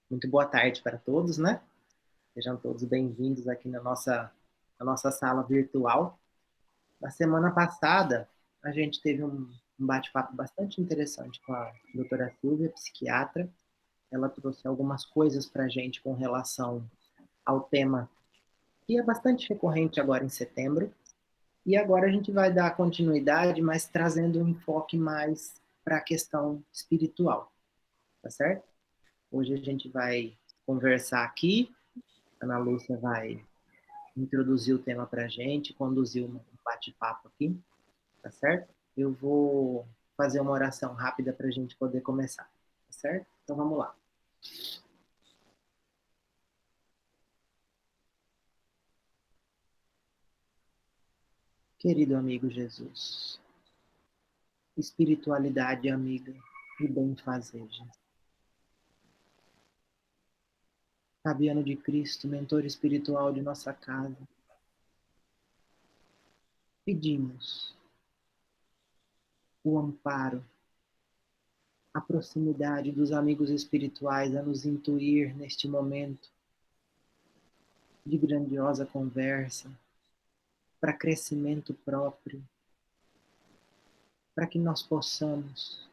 Muito boa tarde para todos, né? Sejam todos bem-vindos aqui na nossa sala virtual. Na semana passada, a gente teve um bate-papo bastante interessante com a doutora Silvia, psiquiatra. Ela trouxe algumas coisas para a gente com relação ao tema que é bastante recorrente agora em setembro. E agora a gente vai dar continuidade, mas trazendo um enfoque mais para a questão espiritual, tá certo? Hoje a gente vai conversar aqui. A Ana Lúcia vai introduzir o tema para a gente, conduzir um bate-papo aqui, tá certo? Eu vou fazer uma oração rápida para a gente poder começar, tá certo? Então vamos lá. Querido amigo Jesus, espiritualidade amiga e bem-fazeja. Fabiano de Cristo, mentor espiritual de nossa casa, pedimos o amparo, a proximidade dos amigos espirituais a nos intuir neste momento de grandiosa conversa, para crescimento próprio, para que nós possamos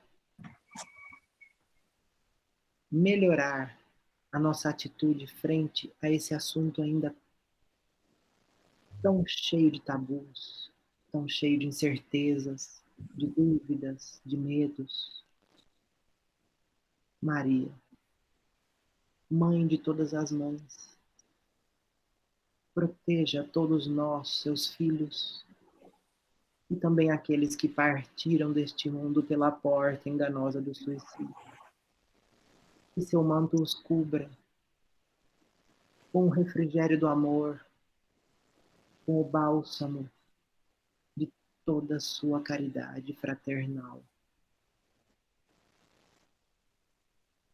melhorar a nossa atitude frente a esse assunto ainda tão cheio de tabus, tão cheio de incertezas, de dúvidas, de medos. Maria, mãe de todas as mães, proteja todos nós, seus filhos, e também aqueles que partiram deste mundo pela porta enganosa do suicídio. Que seu manto os cubra com o refrigério do amor, com o bálsamo de toda a sua caridade fraternal.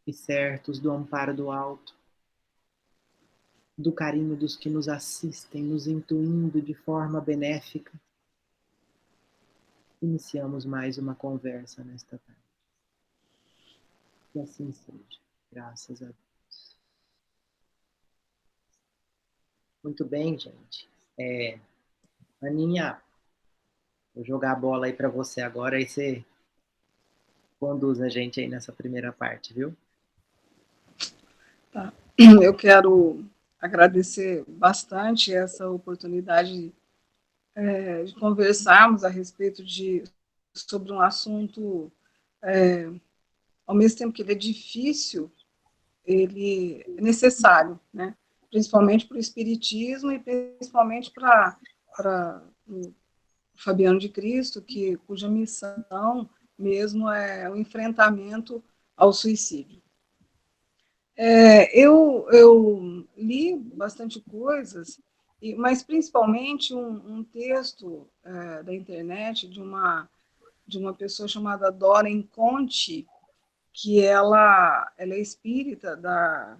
E certos do amparo do alto, do carinho dos que nos assistem, nos intuindo de forma benéfica, iniciamos mais uma conversa nesta tarde. Que assim seja. Graças a Deus. Muito bem, gente. Aninha, vou jogar a bola aí para você agora, aí você conduz a gente aí nessa primeira parte, viu? Tá. Eu quero agradecer bastante essa oportunidade de conversarmos a respeito sobre um assunto, ao mesmo tempo que ele é difícil, ele é necessário, né? Principalmente para o espiritismo e principalmente para o Fabiano de Cristo, cuja missão mesmo é o enfrentamento ao suicídio. Eu li bastante coisas, mas principalmente um texto da internet de uma pessoa chamada Doreen Conte, que ela é espírita da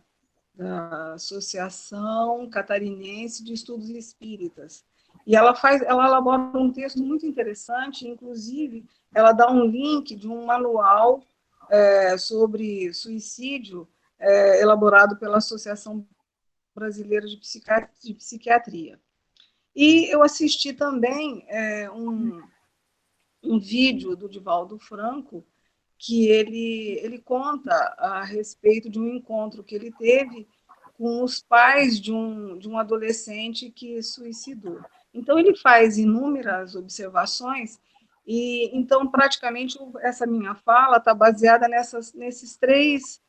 Associação Catarinense de Estudos Espíritas. E ela elabora um texto muito interessante, inclusive ela dá um link de um manual sobre suicídio elaborado pela Associação Brasileira de Psiquiatria. E eu assisti também um vídeo do Divaldo Franco, que ele conta a respeito de um encontro que ele teve com os pais de um adolescente que suicidou. Então, ele faz inúmeras observações, e então, praticamente, essa minha fala está baseada nessas três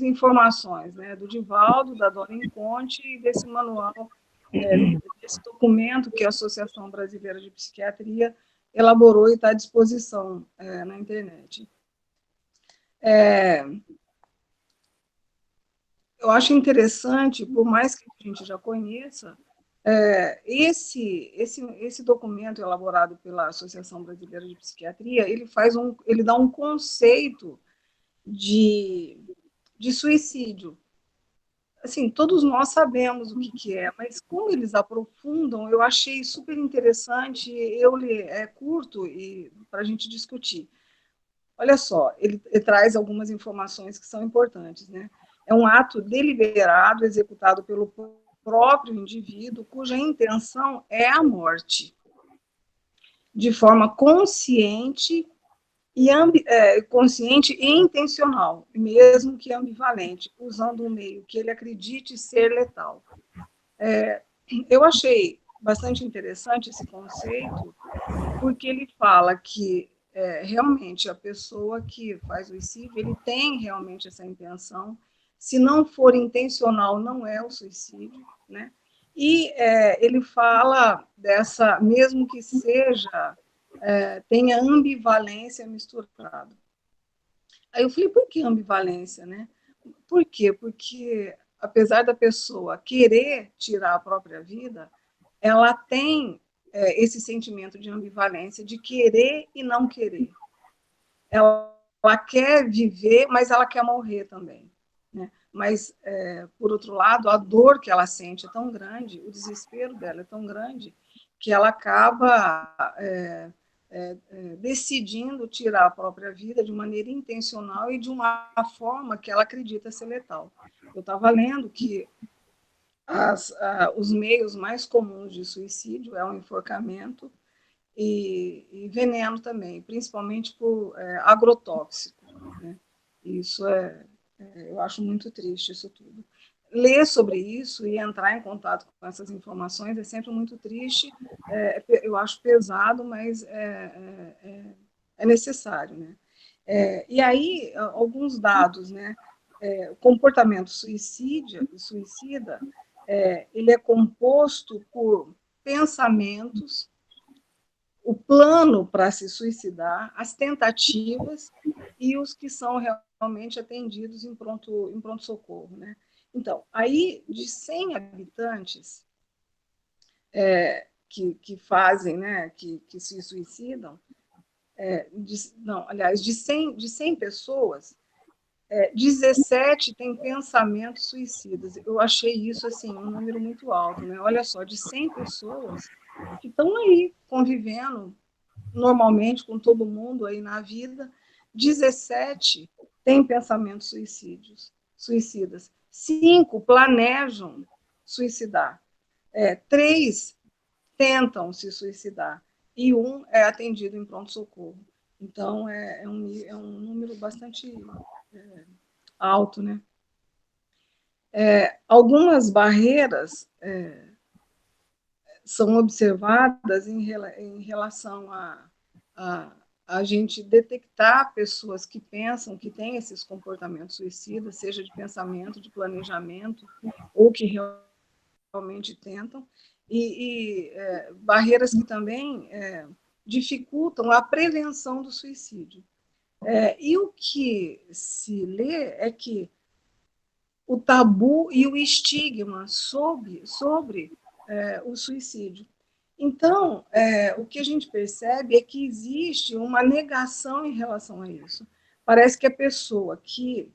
informações, né, do Divaldo, da Doreen Conte e desse manual, desse documento que a Associação Brasileira de Psiquiatria elaborou e está à disposição na internet. Eu acho interessante, por mais que a gente já conheça, esse documento elaborado pela Associação Brasileira de Psiquiatria, ele dá um conceito de suicídio. Assim, todos nós sabemos o que é, mas como eles aprofundam, eu achei super interessante. É curto e para a gente discutir. olha só, ele traz algumas informações que são importantes, né? É um ato deliberado executado pelo próprio indivíduo cuja intenção é a morte, de forma consciente e intencional, mesmo que ambivalente, usando um meio que ele acredite ser letal. Eu achei bastante interessante esse conceito, porque ele fala que realmente a pessoa que faz o suicídio, ele tem realmente essa intenção, se não for intencional, não é o suicídio, né? E ele fala dessa, mesmo que seja, tenha ambivalência misturada. Aí eu falei, por que ambivalência, né? Por quê? Porque, apesar da pessoa querer tirar a própria vida, ela tem esse sentimento de ambivalência, de querer e não querer. Ela quer viver, mas ela quer morrer também, né? Mas, por outro lado, a dor que ela sente é tão grande, o desespero dela é tão grande, que ela acaba decidindo tirar a própria vida de maneira intencional e de uma forma que ela acredita ser letal. Eu estava lendo que os meios mais comuns de suicídio é o enforcamento e veneno também, principalmente por agrotóxico, né? Isso eu acho muito triste isso tudo. Ler sobre isso e entrar em contato com essas informações é sempre muito triste, eu acho pesado, mas é necessário, né? E aí, alguns dados, né? O comportamento suicida, ele é composto por pensamentos, o plano para se suicidar, as tentativas e os que são realmente atendidos em pronto-socorro, né? Então, aí, de 100 habitantes que fazem, né, que se suicidam, aliás, de 100 pessoas, 17 têm pensamentos suicidas. Eu achei isso, assim, um número muito alto, né? Olha só, de 100 pessoas que estão aí convivendo normalmente com todo mundo aí na vida, 17 têm pensamentos suicidas, 5 planejam suicidar, 3 tentam se suicidar e 1 é atendido em pronto-socorro. Então, é um número bastante alto, né? Algumas barreiras são observadas em relação a gente detectar pessoas que pensam que têm esses comportamentos suicidas, seja de pensamento, de planejamento, ou que realmente tentam, e barreiras que também dificultam a prevenção do suicídio. E o que se lê é que o tabu e o estigma sobre o suicídio. Então, o que a gente percebe é que existe uma negação em relação a isso. Parece que a pessoa que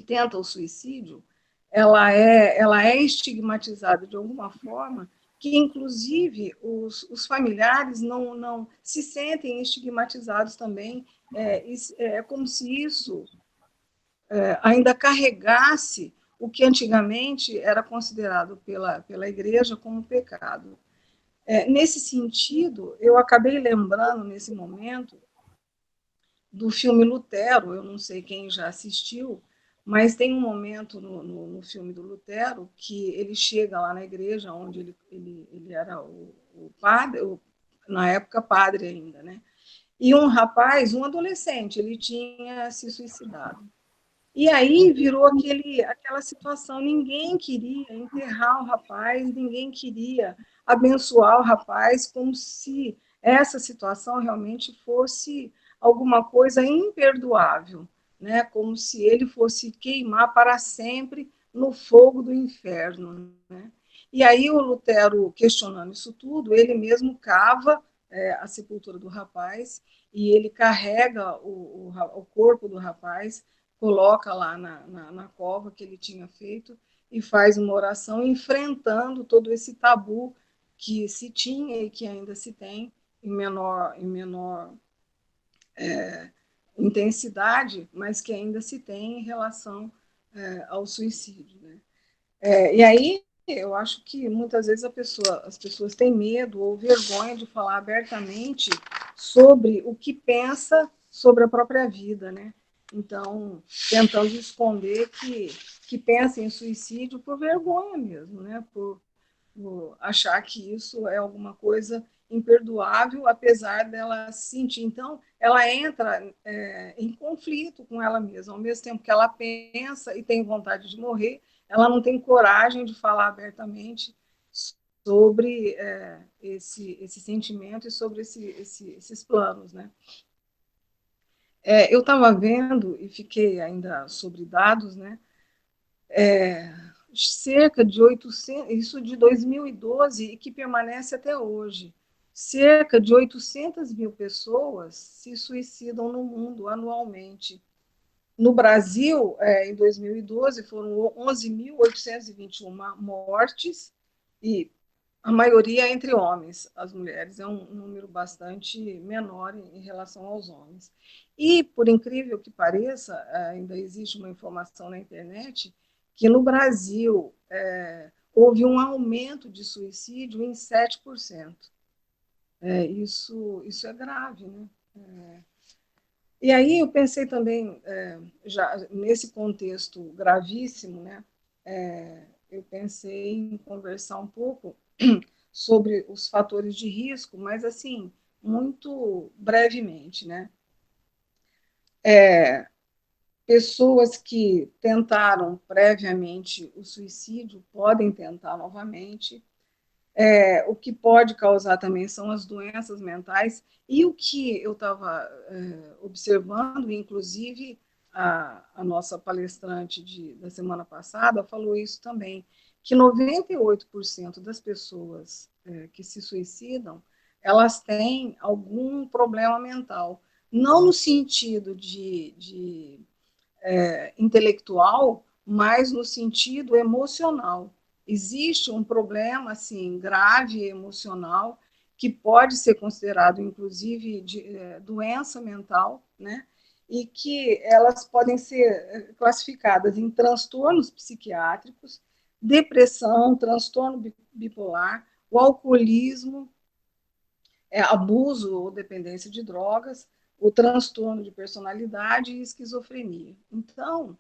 tenta o suicídio, ela é estigmatizada de alguma forma, que inclusive os familiares não se sentem estigmatizados também. É como se isso ainda carregasse o que antigamente era considerado pela igreja como pecado. Nesse sentido, eu acabei lembrando, nesse momento, do filme Lutero. Eu não sei quem já assistiu, mas tem um momento no filme do Lutero que ele chega lá na igreja, onde ele era o padre, na época padre ainda, né? E um rapaz, um adolescente, ele tinha se suicidado. E aí virou aquela situação, ninguém queria enterrar o rapaz, ninguém queria abençoar o rapaz, como se essa situação realmente fosse alguma coisa imperdoável, né? Como se ele fosse queimar para sempre no fogo do inferno, né? E aí o Lutero, questionando isso tudo, ele mesmo cava a sepultura do rapaz e ele carrega o corpo do rapaz, coloca lá na cova que ele tinha feito e faz uma oração enfrentando todo esse tabu que se tinha e que ainda se tem em menor intensidade, mas que ainda se tem em relação ao suicídio, né? E aí eu acho que muitas vezes as pessoas têm medo ou vergonha de falar abertamente sobre o que pensa sobre a própria vida, né? Então, tentando esconder que pensa em suicídio por vergonha mesmo, né? Por achar que isso é alguma coisa imperdoável, apesar dela sentir. Então, ela entra em conflito com ela mesma. Ao mesmo tempo que ela pensa e tem vontade de morrer, ela não tem coragem de falar abertamente sobre esse sentimento e sobre esses planos, né? Eu estava vendo e fiquei ainda sobre dados, né? Cerca de 800, isso de 2012, e que permanece até hoje. Cerca de 800 mil pessoas se suicidam no mundo anualmente. No Brasil, em 2012, foram 11.821 mortes, e a maioria entre homens. As mulheres é um número bastante menor em relação aos homens. E, por incrível que pareça, ainda existe uma informação na internet que no Brasil houve um aumento de suicídio em 7%. Isso é grave, né? E aí eu pensei também, já nesse contexto gravíssimo, né? Eu pensei em conversar um pouco sobre os fatores de risco, mas assim, muito brevemente, né? Pessoas que tentaram previamente o suicídio podem tentar novamente. O que pode causar também são as doenças mentais. E o que eu estava observando, inclusive a nossa palestrante da semana passada falou isso também, que 98% das pessoas que se suicidam, elas têm algum problema mental. Não no sentido de intelectual, mas no sentido emocional. Existe um problema assim grave emocional que pode ser considerado inclusive de doença mental, né? E que elas podem ser classificadas em transtornos psiquiátricos, depressão, transtorno bipolar, o alcoolismo, abuso ou dependência de drogas, o transtorno de personalidade e esquizofrenia. Então,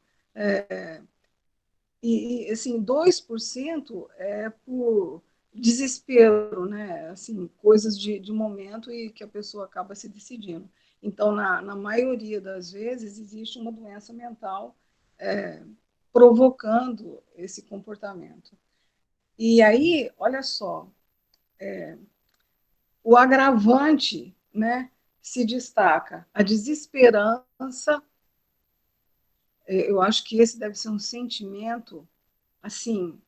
assim, 2% é por desespero, né? Assim, coisas de momento e que a pessoa acaba se decidindo. Então, na maioria das vezes, existe uma doença mental provocando esse comportamento. E aí, olha só, o agravante, né, se destaca a desesperança. Eu acho que esse deve ser um sentimento, assim,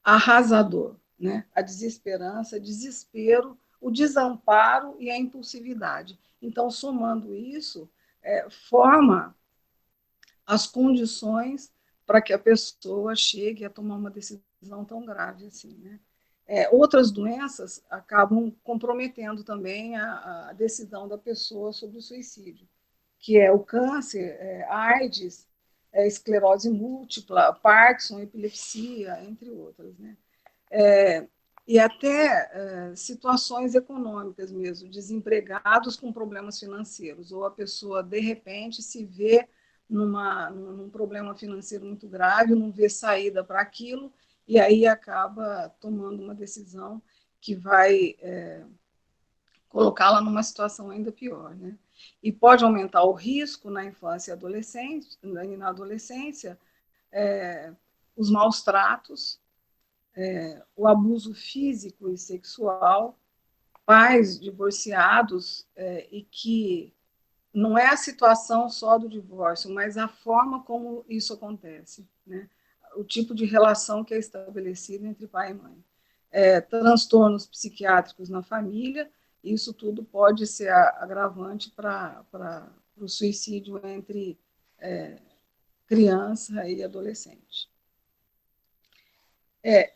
arrasador, né? A desesperança, desespero, o desamparo e a impulsividade. Então, somando isso, forma as condições para que a pessoa chegue a tomar uma decisão tão grave assim, né? Outras doenças acabam comprometendo também a decisão da pessoa sobre o suicídio, que é o câncer, AIDS, esclerose múltipla, Parkinson, epilepsia, entre outras, né? E até situações econômicas mesmo, desempregados com problemas financeiros, ou a pessoa, de repente, se vê num problema financeiro muito grave, não vê saída para aquilo, e aí acaba tomando uma decisão que vai colocá-la numa situação ainda pior, né? E pode aumentar o risco na infância e na adolescência, os maus tratos, o abuso físico e sexual, pais divorciados e que não é a situação só do divórcio, mas a forma como isso acontece, né? O tipo de relação que é estabelecido entre pai e mãe. Transtornos psiquiátricos na família, isso tudo pode ser agravante para o suicídio entre criança e adolescente.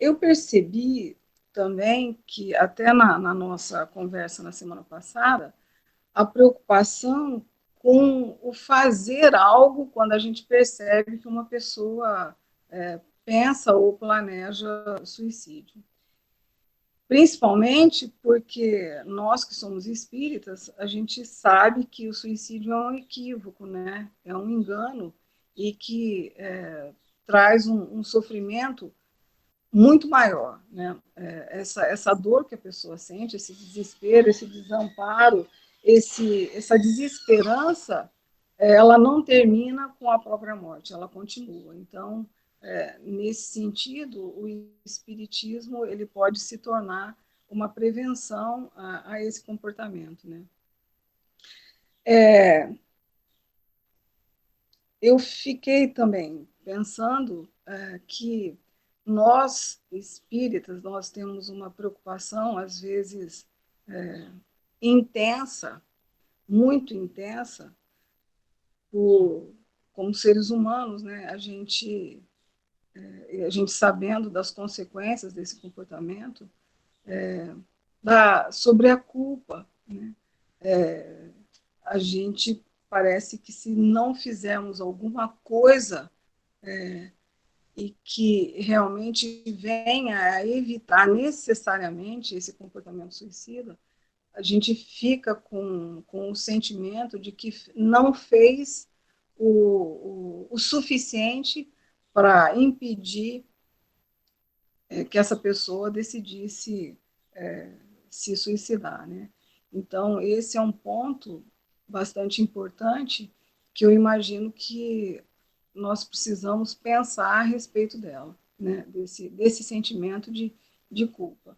Eu percebi também que, até na nossa conversa na semana passada, a preocupação com o fazer algo quando a gente percebe que uma pessoa pensa ou planeja suicídio. Principalmente porque nós que somos espíritas, a gente sabe que o suicídio é um equívoco, né? É um engano e que traz um sofrimento muito maior, né? Essa dor que a pessoa sente, esse desespero, esse desamparo, essa desesperança, ela não termina com a própria morte, ela continua. Então, nesse sentido, o espiritismo ele pode se tornar uma prevenção a esse comportamento, né? Eu fiquei também pensando que nós, espíritas, nós temos uma preocupação, às vezes, intensa, muito intensa, como seres humanos, né? A gente sabendo das consequências desse comportamento, sobre a culpa, né? A gente parece que se não fizermos alguma coisa e que realmente venha a evitar necessariamente esse comportamento suicida, a gente fica com o sentimento de que não fez o suficiente para impedir que essa pessoa decidisse se suicidar, né? Então, esse é um ponto bastante importante que eu imagino que nós precisamos pensar a respeito dela, né? Desse sentimento de culpa.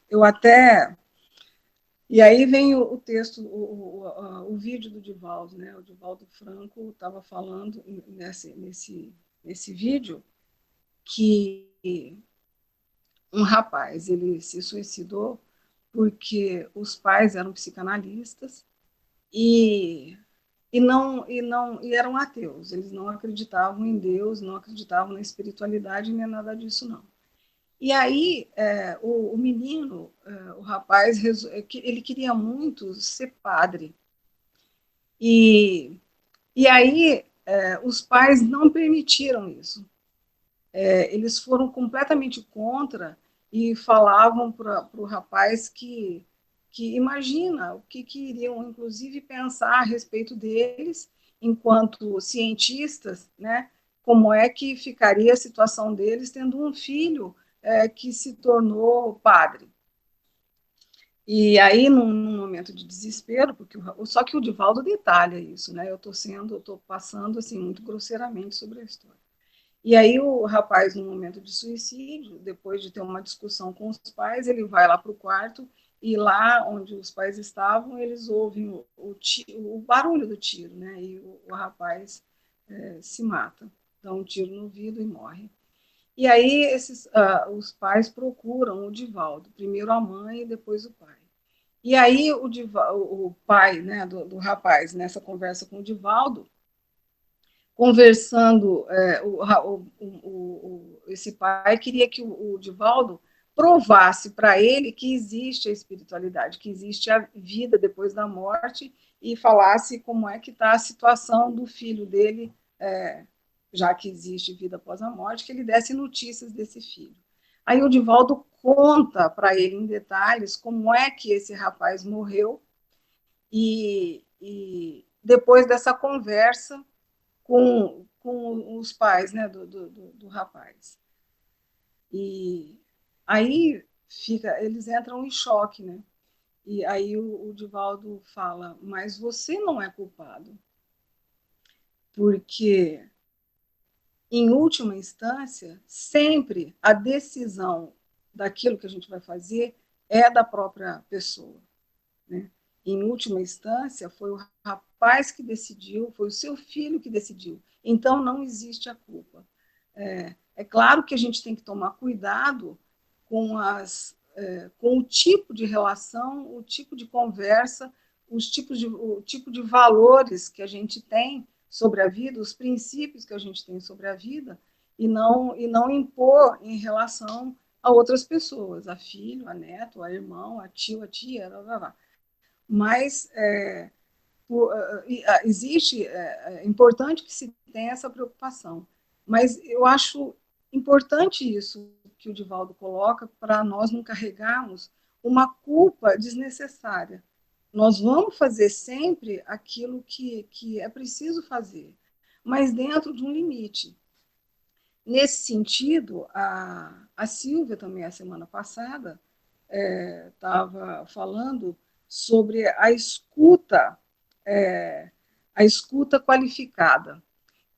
Eu até... E aí vem o texto, o vídeo do Divaldo, né? O Divaldo Franco estava falando nesse vídeo que um rapaz, ele se suicidou porque os pais eram psicanalistas e e eram ateus. Eles não acreditavam em Deus, não acreditavam na espiritualidade nem nada disso não. E aí o menino, o rapaz, ele queria muito ser padre. E aí os pais não permitiram isso. Eles foram completamente contra e falavam para o rapaz que imagina o que iriam, inclusive, pensar a respeito deles, enquanto cientistas, né, como é que ficaria a situação deles tendo um filho que se tornou padre. E aí, num momento de desespero, só que o Divaldo detalha isso, né? Eu estou passando assim muito grosseiramente sobre a história. E aí o rapaz, no momento de suicídio, depois de ter uma discussão com os pais, ele vai lá para o quarto e lá onde os pais estavam, eles ouvem o barulho do tiro, né? E o rapaz se mata, dá um tiro no ouvido e morre. E aí os pais procuram o Divaldo, primeiro a mãe e depois o pai. E aí o pai, né, do rapaz, nessa conversa com o Divaldo, conversando, esse pai queria que o Divaldo provasse para ele que existe a espiritualidade, que existe a vida depois da morte, e falasse como é que está a situação do filho dele, já que existe vida após a morte, que ele desse notícias desse filho. Aí o Divaldo conta para ele em detalhes como é que esse rapaz morreu, e depois dessa conversa com os pais, né, do rapaz. E aí eles entram em choque, né? E aí o Divaldo fala, mas você não é culpado, porque, em última instância, sempre a decisão daquilo que a gente vai fazer é da própria pessoa, né? Em última instância, foi o rapaz que decidiu, foi o seu filho que decidiu. Então, não existe a culpa. É claro que a gente tem que tomar cuidado com o tipo de relação, o tipo de conversa, o tipo de valores que a gente tem sobre a vida, os princípios que a gente tem sobre a vida, e não impor em relação a outras pessoas, a filho, a neto, a irmão, a tio, a tia, blá, blá, blá. Mas existe, é importante que se tenha essa preocupação, mas eu acho importante isso que o Divaldo coloca, para nós não carregarmos uma culpa desnecessária. Nós vamos fazer sempre aquilo que é preciso fazer, mas dentro de um limite. Nesse sentido, a Silvia também, a semana passada, estava falando sobre a escuta qualificada.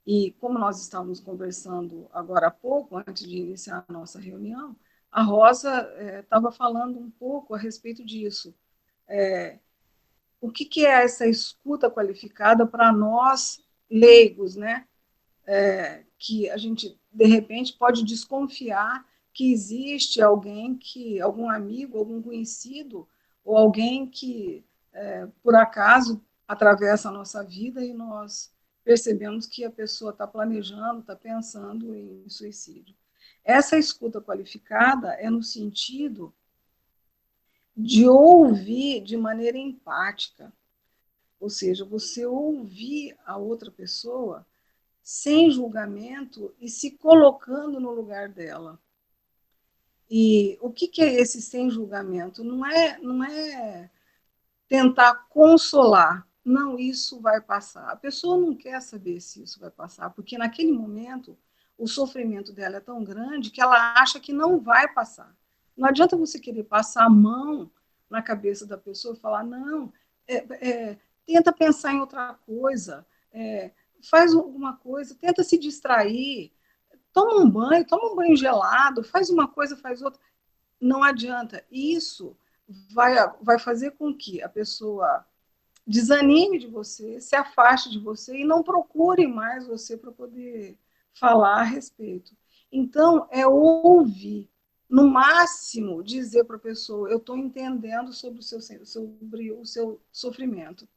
E como nós estávamos conversando agora há pouco, antes de iniciar a nossa reunião, a Rosa estava falando um pouco a respeito disso. O que é essa escuta qualificada para nós leigos, né? Que a gente, de repente, pode desconfiar que existe alguém algum amigo, algum conhecido, ou alguém que, por acaso, atravessa a nossa vida e nós percebemos que a pessoa está planejando, está pensando em suicídio. Essa escuta qualificada é no sentido de ouvir de maneira empática, ou seja, você ouvir a outra pessoa sem julgamento e se colocando no lugar dela. E o que é esse sem julgamento? Não é tentar consolar. Não, isso vai passar. A pessoa não quer saber se isso vai passar, porque naquele momento o sofrimento dela é tão grande que ela acha que não vai passar. Não adianta você querer passar a mão na cabeça da pessoa e falar, não, tenta pensar em outra coisa, faz alguma coisa, tenta se distrair, toma um banho gelado, faz uma coisa, faz outra. Não adianta. Isso vai fazer com que a pessoa desanime de você, se afaste de você e não procure mais você para poder falar a respeito. Então, é ouvir. No máximo, dizer para a pessoa, eu estou entendendo sobre o seu sofrimento.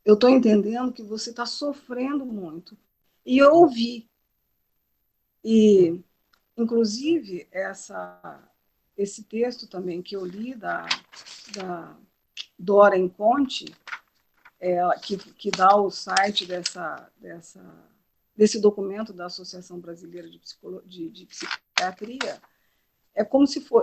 Eu estou entendendo que você está sofrendo muito. E ouvir. E, inclusive, esse texto também que eu li da Dora Conte, que dá o site desse documento da Associação Brasileira de Psiquiatria,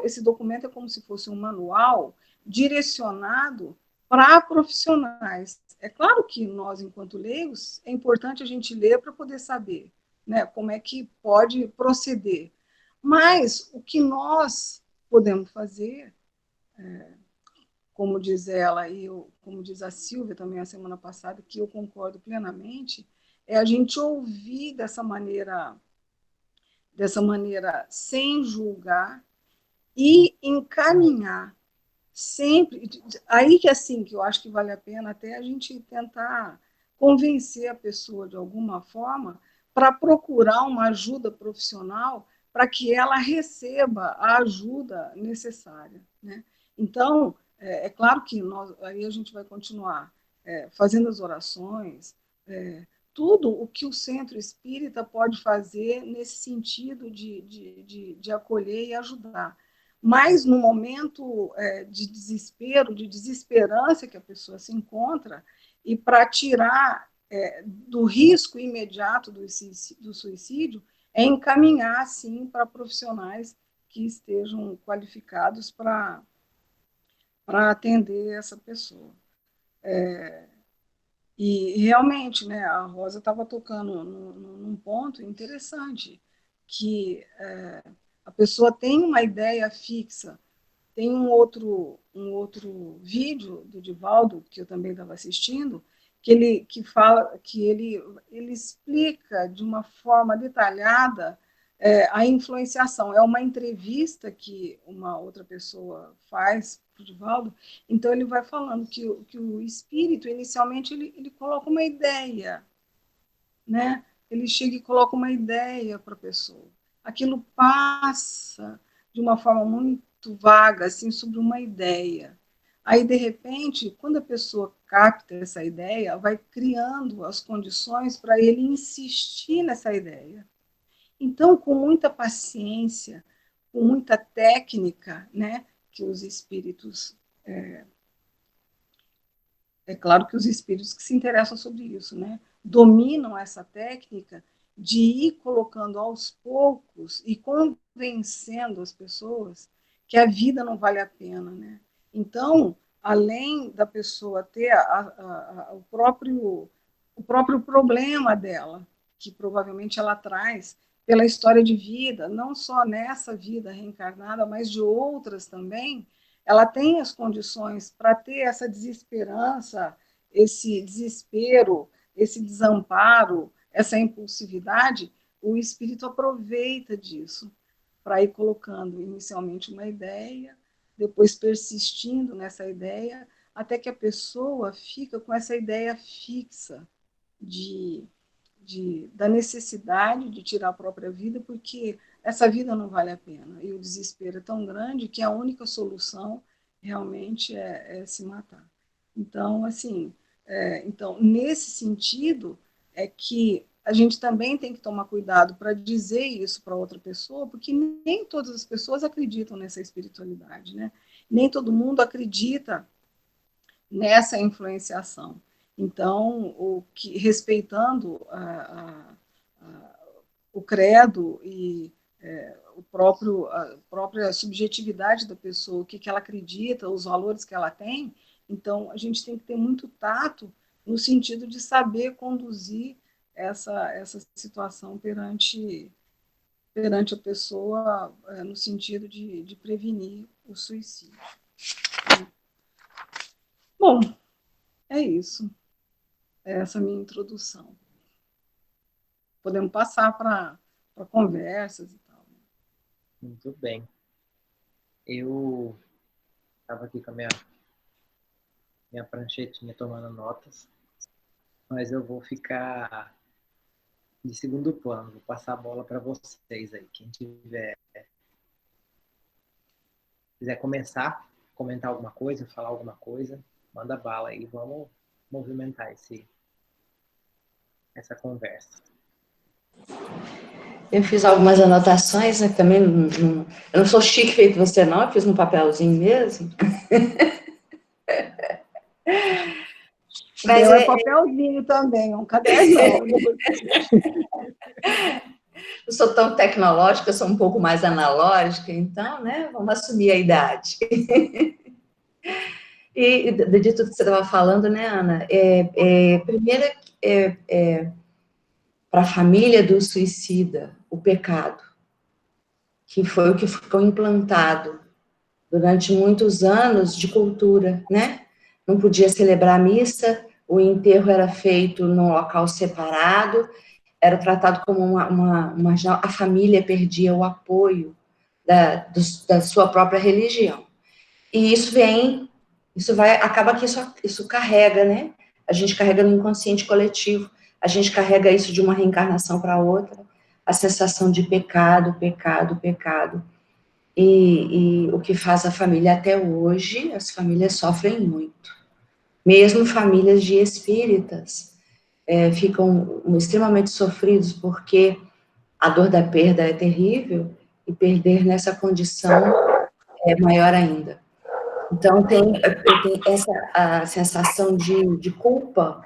esse documento é como se fosse um manual direcionado para profissionais. É claro que nós, enquanto leigos, é importante a gente ler para poder saber, né, como é que pode proceder. Mas o que nós podemos fazer, como diz ela e como diz a Silvia também a semana passada, que eu concordo plenamente, é a gente ouvir dessa maneira sem julgar e encaminhar sempre. Aí que assim que eu acho que vale a pena até a gente tentar convencer a pessoa de alguma forma para procurar uma ajuda profissional para que ela receba a ajuda necessária, né? Então, claro que aí a gente vai continuar fazendo as orações, tudo o que o centro espírita pode fazer nesse sentido de acolher e ajudar. Mas no momento de desespero, de desesperança que a pessoa se encontra, e para tirar do risco imediato do suicídio, é encaminhar, sim, para profissionais que estejam qualificados para atender essa pessoa. E realmente, né, a Rosa estava tocando num ponto interessante, que a pessoa tem uma ideia fixa. Tem um outro vídeo do Divaldo, que eu também estava assistindo, que fala que ele explica de uma forma detalhada a influenciação. É uma entrevista que uma outra pessoa faz para o Divaldo, então ele vai falando que o espírito, inicialmente, ele coloca uma ideia, né? Ele chega e coloca uma ideia para a pessoa. Aquilo passa de uma forma muito vaga, assim, sobre uma ideia. Aí, de repente, quando a pessoa capta essa ideia, vai criando as condições para ele insistir nessa ideia. Então, com muita paciência, com muita técnica, né, que os espíritos É claro que os espíritos que se interessam sobre isso, né, dominam essa técnica de ir colocando aos poucos e convencendo as pessoas que a vida não vale a pena, né? Então, além da pessoa ter o próprio problema dela, que provavelmente ela traz pela história de vida, não só nessa vida reencarnada, mas de outras também, ela tem as condições para ter essa desesperança, esse desespero, esse desamparo, essa impulsividade, o espírito aproveita disso para ir colocando inicialmente uma ideia, depois persistindo nessa ideia, até que a pessoa fica com essa ideia fixa de, da necessidade de tirar a própria vida, porque essa vida não vale a pena. E o desespero é tão grande que a única solução realmente é se matar. Então, assim, então, nesse sentido, é que a gente também tem que tomar cuidado para dizer isso para outra pessoa, porque nem todas as pessoas acreditam nessa espiritualidade, né? Nem todo mundo acredita nessa influenciação. Então, respeitando o credo e a própria subjetividade da pessoa, o que ela acredita, os valores que ela tem, então a gente tem que ter muito tato no sentido de saber conduzir essa situação perante a pessoa, no sentido de prevenir o suicídio. Bom, é isso. Essa minha introdução. Podemos passar para conversas e tal. Muito bem. Eu estava aqui com a minha pranchetinha tomando notas, mas eu vou ficar de segundo plano. Vou passar a bola para vocês aí. Quem quiser começar, comentar alguma coisa, falar alguma coisa, manda bala aí. Vamos movimentar essa conversa. Eu fiz algumas anotações, né, também eu não sou chique feito você não, eu fiz no papelzinho mesmo. Mas é papelzinho também, um caderno. Eu sou tão tecnológica, eu sou um pouco mais analógica, então, né, vamos assumir a idade. E de tudo que você estava falando, né, Ana, primeiro, para a família do suicida, o pecado, que foi o que ficou implantado durante muitos anos de cultura, né? Não podia celebrar a missa, o enterro era feito num local separado, era tratado como a família perdia o apoio da sua própria religião. E acaba que isso carrega, né? A gente carrega no inconsciente coletivo, a gente carrega isso de uma reencarnação para outra, a sensação de pecado, pecado, pecado. E o que faz a família até hoje, as famílias sofrem muito. Mesmo famílias de espíritas ficam extremamente sofridos porque a dor da perda é terrível e perder nessa condição é maior ainda. Então, tem essa a sensação de culpa,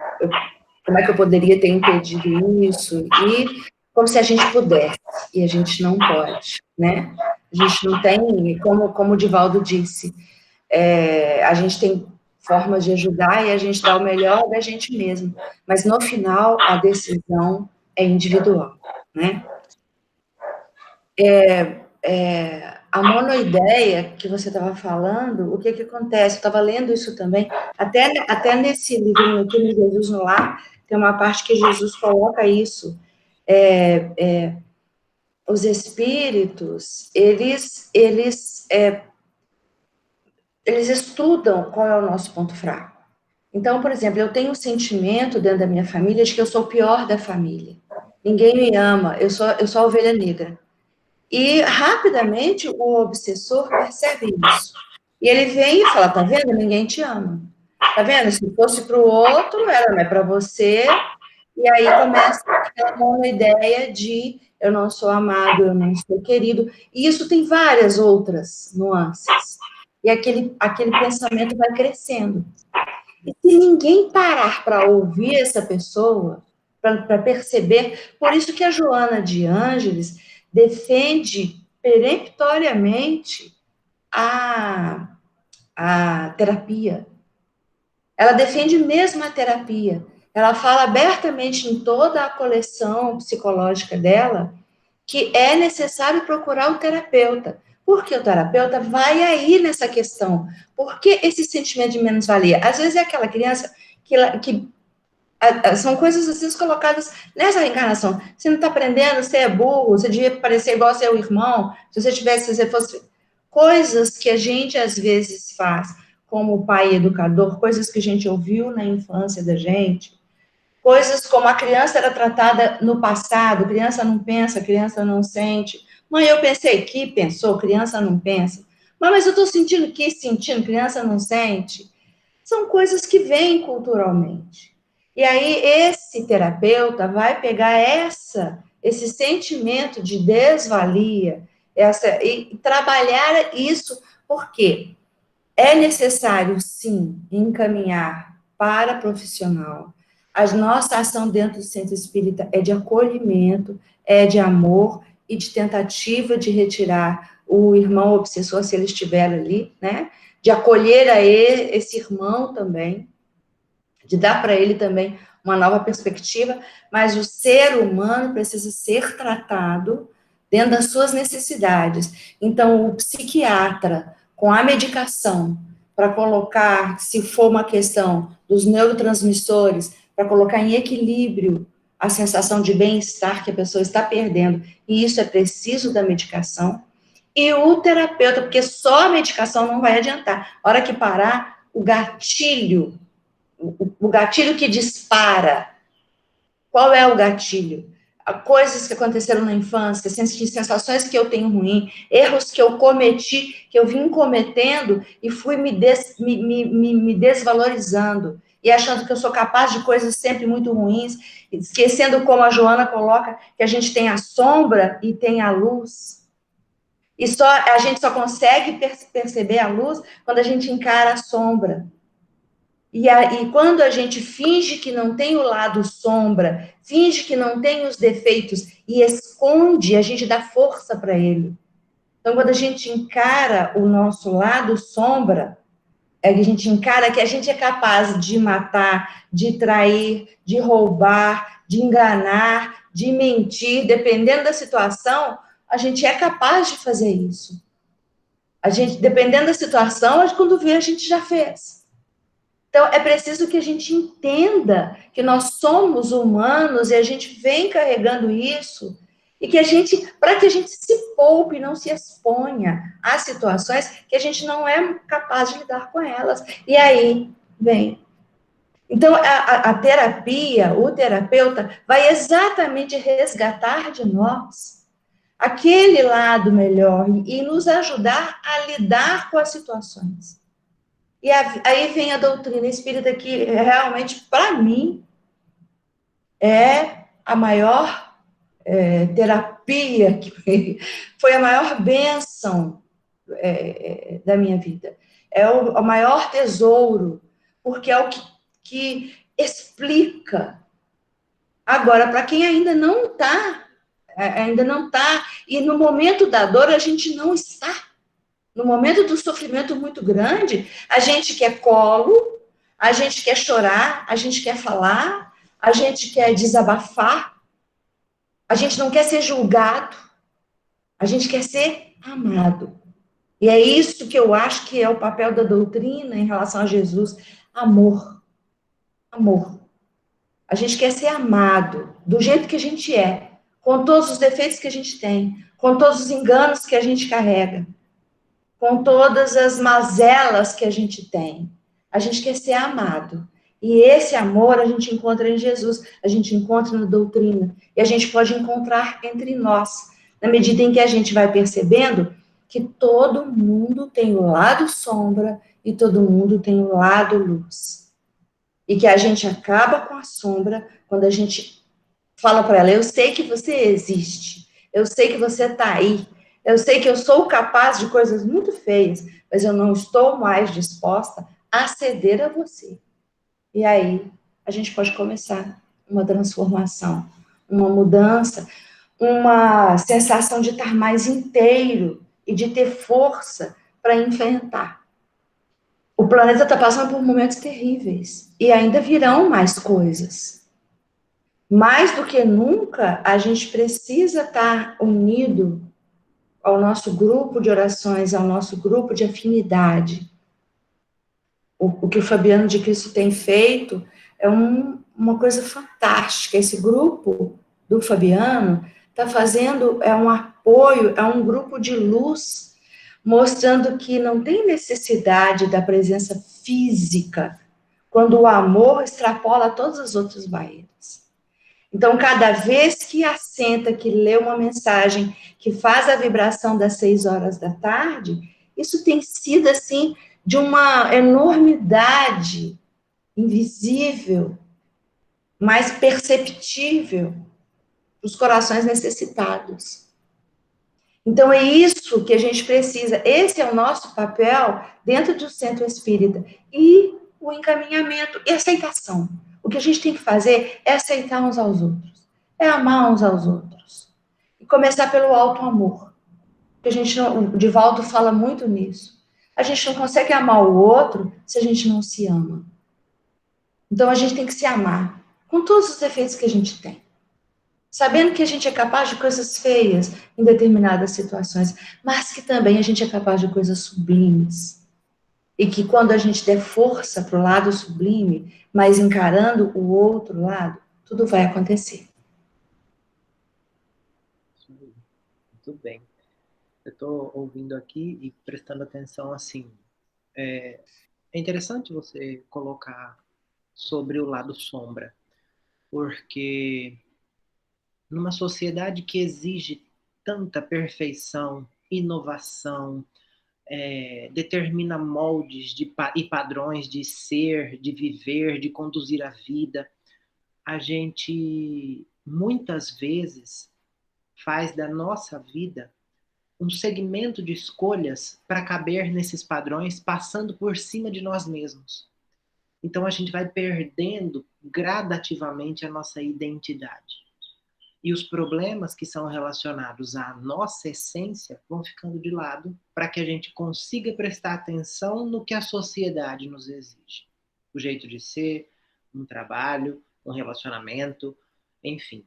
como é que eu poderia ter impedido isso, e como se a gente pudesse, e a gente não pode, né? A gente não tem, como o Divaldo disse, a gente tem formas de ajudar e a gente dá o melhor da gente mesmo, mas no final a decisão é individual, né? A monoideia que você estava falando, o que acontece? Eu estava lendo isso também, até nesse livro aqui, no Jesus no Lar, tem uma parte que Jesus coloca isso. Os espíritos, eles estudam qual é o nosso ponto fraco. Então, por exemplo, eu tenho um sentimento dentro da minha família de que eu sou o pior da família. Ninguém me ama, eu sou a ovelha negra. E, rapidamente, o obsessor percebe isso. E ele vem e fala, tá vendo? Ninguém te ama. Tá vendo? Se fosse para o outro, não é para você. E aí começa aquela ideia de eu não sou amado, eu não sou querido. E isso tem várias outras nuances. E aquele pensamento vai crescendo. E se ninguém parar para ouvir essa pessoa, para perceber, por isso que a Joana de Ângeles defende peremptoriamente a terapia. Ela defende mesmo a terapia. Ela fala abertamente em toda a coleção psicológica dela que é necessário procurar o terapeuta. Porque o terapeuta vai aí nessa questão. Por que esse sentimento de menos-valia? Às vezes é aquela criança que são coisas às vezes colocadas nessa reencarnação. Você não está aprendendo, você é burro, você devia parecer igual seu irmão, se você fosse... Coisas que a gente às vezes faz como pai educador, coisas que a gente ouviu na infância da gente, coisas como a criança era tratada no passado, criança não pensa, criança não sente. Mãe, eu pensei que pensou, criança não pensa. Mas eu estou sentindo que sentindo, criança não sente. São coisas que vêm culturalmente. E aí esse terapeuta vai pegar esse sentimento de desvalia, e trabalhar isso, porque é necessário, sim, encaminhar para profissional. A nossa ação dentro do centro espírita é de acolhimento, é de amor e de tentativa de retirar o irmão obsessor, se ele estiver ali, né? De acolher a ele, esse irmão também, de dar para ele também uma nova perspectiva, mas o ser humano precisa ser tratado dentro das suas necessidades. Então, o psiquiatra, com a medicação, para colocar, se for uma questão dos neurotransmissores, para colocar em equilíbrio a sensação de bem-estar que a pessoa está perdendo, e isso é preciso da medicação, e o terapeuta, porque só a medicação não vai adiantar. A hora que parar, o gatilho que dispara. Qual é o gatilho? Coisas que aconteceram na infância, sensações que eu tenho ruim, erros que eu cometi, que eu vim cometendo e fui me desvalorizando e achando que eu sou capaz de coisas sempre muito ruins, esquecendo, como a Joana coloca, que a gente tem a sombra e tem a luz. E a gente só consegue perceber a luz quando a gente encara a sombra. E quando a gente finge que não tem o lado sombra, finge que não tem os defeitos e esconde, a gente dá força para ele. Então, quando a gente encara o nosso lado sombra, a gente encara que a gente é capaz de matar, de trair, de roubar, de enganar, de mentir, dependendo da situação, a gente é capaz de fazer isso. A gente, dependendo da situação, quando vê, a gente já fez. Então, é preciso que a gente entenda que nós somos humanos e a gente vem carregando isso, e que para que a gente se poupe, não se exponha a situações que a gente não é capaz de lidar com elas. E aí vem. Então, a terapia, o terapeuta, vai exatamente resgatar de nós aquele lado melhor e nos ajudar a lidar com as situações. E aí vem a doutrina espírita, que realmente, para mim, é a maior terapia, que foi a maior bênção da minha vida. É o maior tesouro, porque é o que explica. Agora, para quem ainda não está, e no momento da dor a gente não está. No momento do sofrimento muito grande, a gente quer colo, a gente quer chorar, a gente quer falar, a gente quer desabafar, a gente não quer ser julgado, a gente quer ser amado. E é isso que eu acho que é o papel da doutrina em relação a Jesus: amor. Amor. A gente quer ser amado do jeito que a gente é, com todos os defeitos que a gente tem, com todos os enganos que a gente carrega, com todas as mazelas que a gente tem. A gente quer ser amado. E esse amor a gente encontra em Jesus, a gente encontra na doutrina, e a gente pode encontrar entre nós, na medida em que a gente vai percebendo que todo mundo tem o lado sombra e todo mundo tem o lado luz. E que a gente acaba com a sombra quando a gente fala para ela: eu sei que você existe, eu sei que você está aí, eu sei que eu sou capaz de coisas muito feias, mas eu não estou mais disposta a ceder a você. E aí a gente pode começar uma transformação, uma mudança, uma sensação de estar mais inteiro e de ter força para enfrentar. O planeta está passando por momentos terríveis e ainda virão mais coisas. Mais do que nunca, a gente precisa estar unido ao nosso grupo de orações, ao nosso grupo de afinidade. O que o Fabiano de Cristo tem feito é uma coisa fantástica. Esse grupo do Fabiano está fazendo, é um apoio, é um grupo de luz, mostrando que não tem necessidade da presença física, quando o amor extrapola todas as outras barreiras. Então, cada vez que assenta, que lê uma mensagem, que faz a vibração das 6 horas da tarde, isso tem sido, assim, de uma enormidade invisível, mais perceptível para os corações necessitados. Então, é isso que a gente precisa. Esse é o nosso papel dentro do centro espírita. E o encaminhamento e aceitação. O que a gente tem que fazer é aceitar uns aos outros. É amar uns aos outros. E começar pelo auto-amor. A gente não, o Divaldo fala muito nisso. A gente não consegue amar o outro se a gente não se ama. Então, a gente tem que se amar, com todos os defeitos que a gente tem. Sabendo que a gente é capaz de coisas feias em determinadas situações, mas que também a gente é capaz de coisas sublimes. E que quando a gente der força para o lado sublime, mas encarando o outro lado, tudo vai acontecer. Muito bem. Eu estou ouvindo aqui e prestando atenção assim. É interessante você colocar sobre o lado sombra, porque numa sociedade que exige tanta perfeição, inovação, determina moldes e padrões de ser, de viver, de conduzir a vida, a gente muitas vezes faz da nossa vida um segmento de escolhas para caber nesses padrões, passando por cima de nós mesmos. Então a gente vai perdendo gradativamente a nossa identidade. E os problemas que são relacionados à nossa essência vão ficando de lado para que a gente consiga prestar atenção no que a sociedade nos exige. O jeito de ser, um trabalho, um relacionamento, enfim.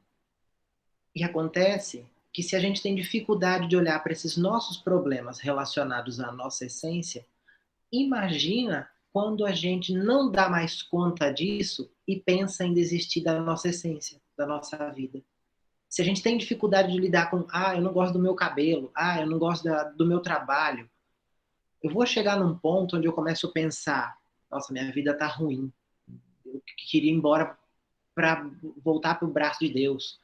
E acontece que se a gente tem dificuldade de olhar para esses nossos problemas relacionados à nossa essência, imagina quando a gente não dá mais conta disso e pensa em desistir da nossa essência, da nossa vida. Se a gente tem dificuldade de lidar com, eu não gosto do meu cabelo, eu não gosto do meu trabalho, eu vou chegar num ponto onde eu começo a pensar, nossa, minha vida tá ruim, eu queria ir embora para voltar para o braço de Deus.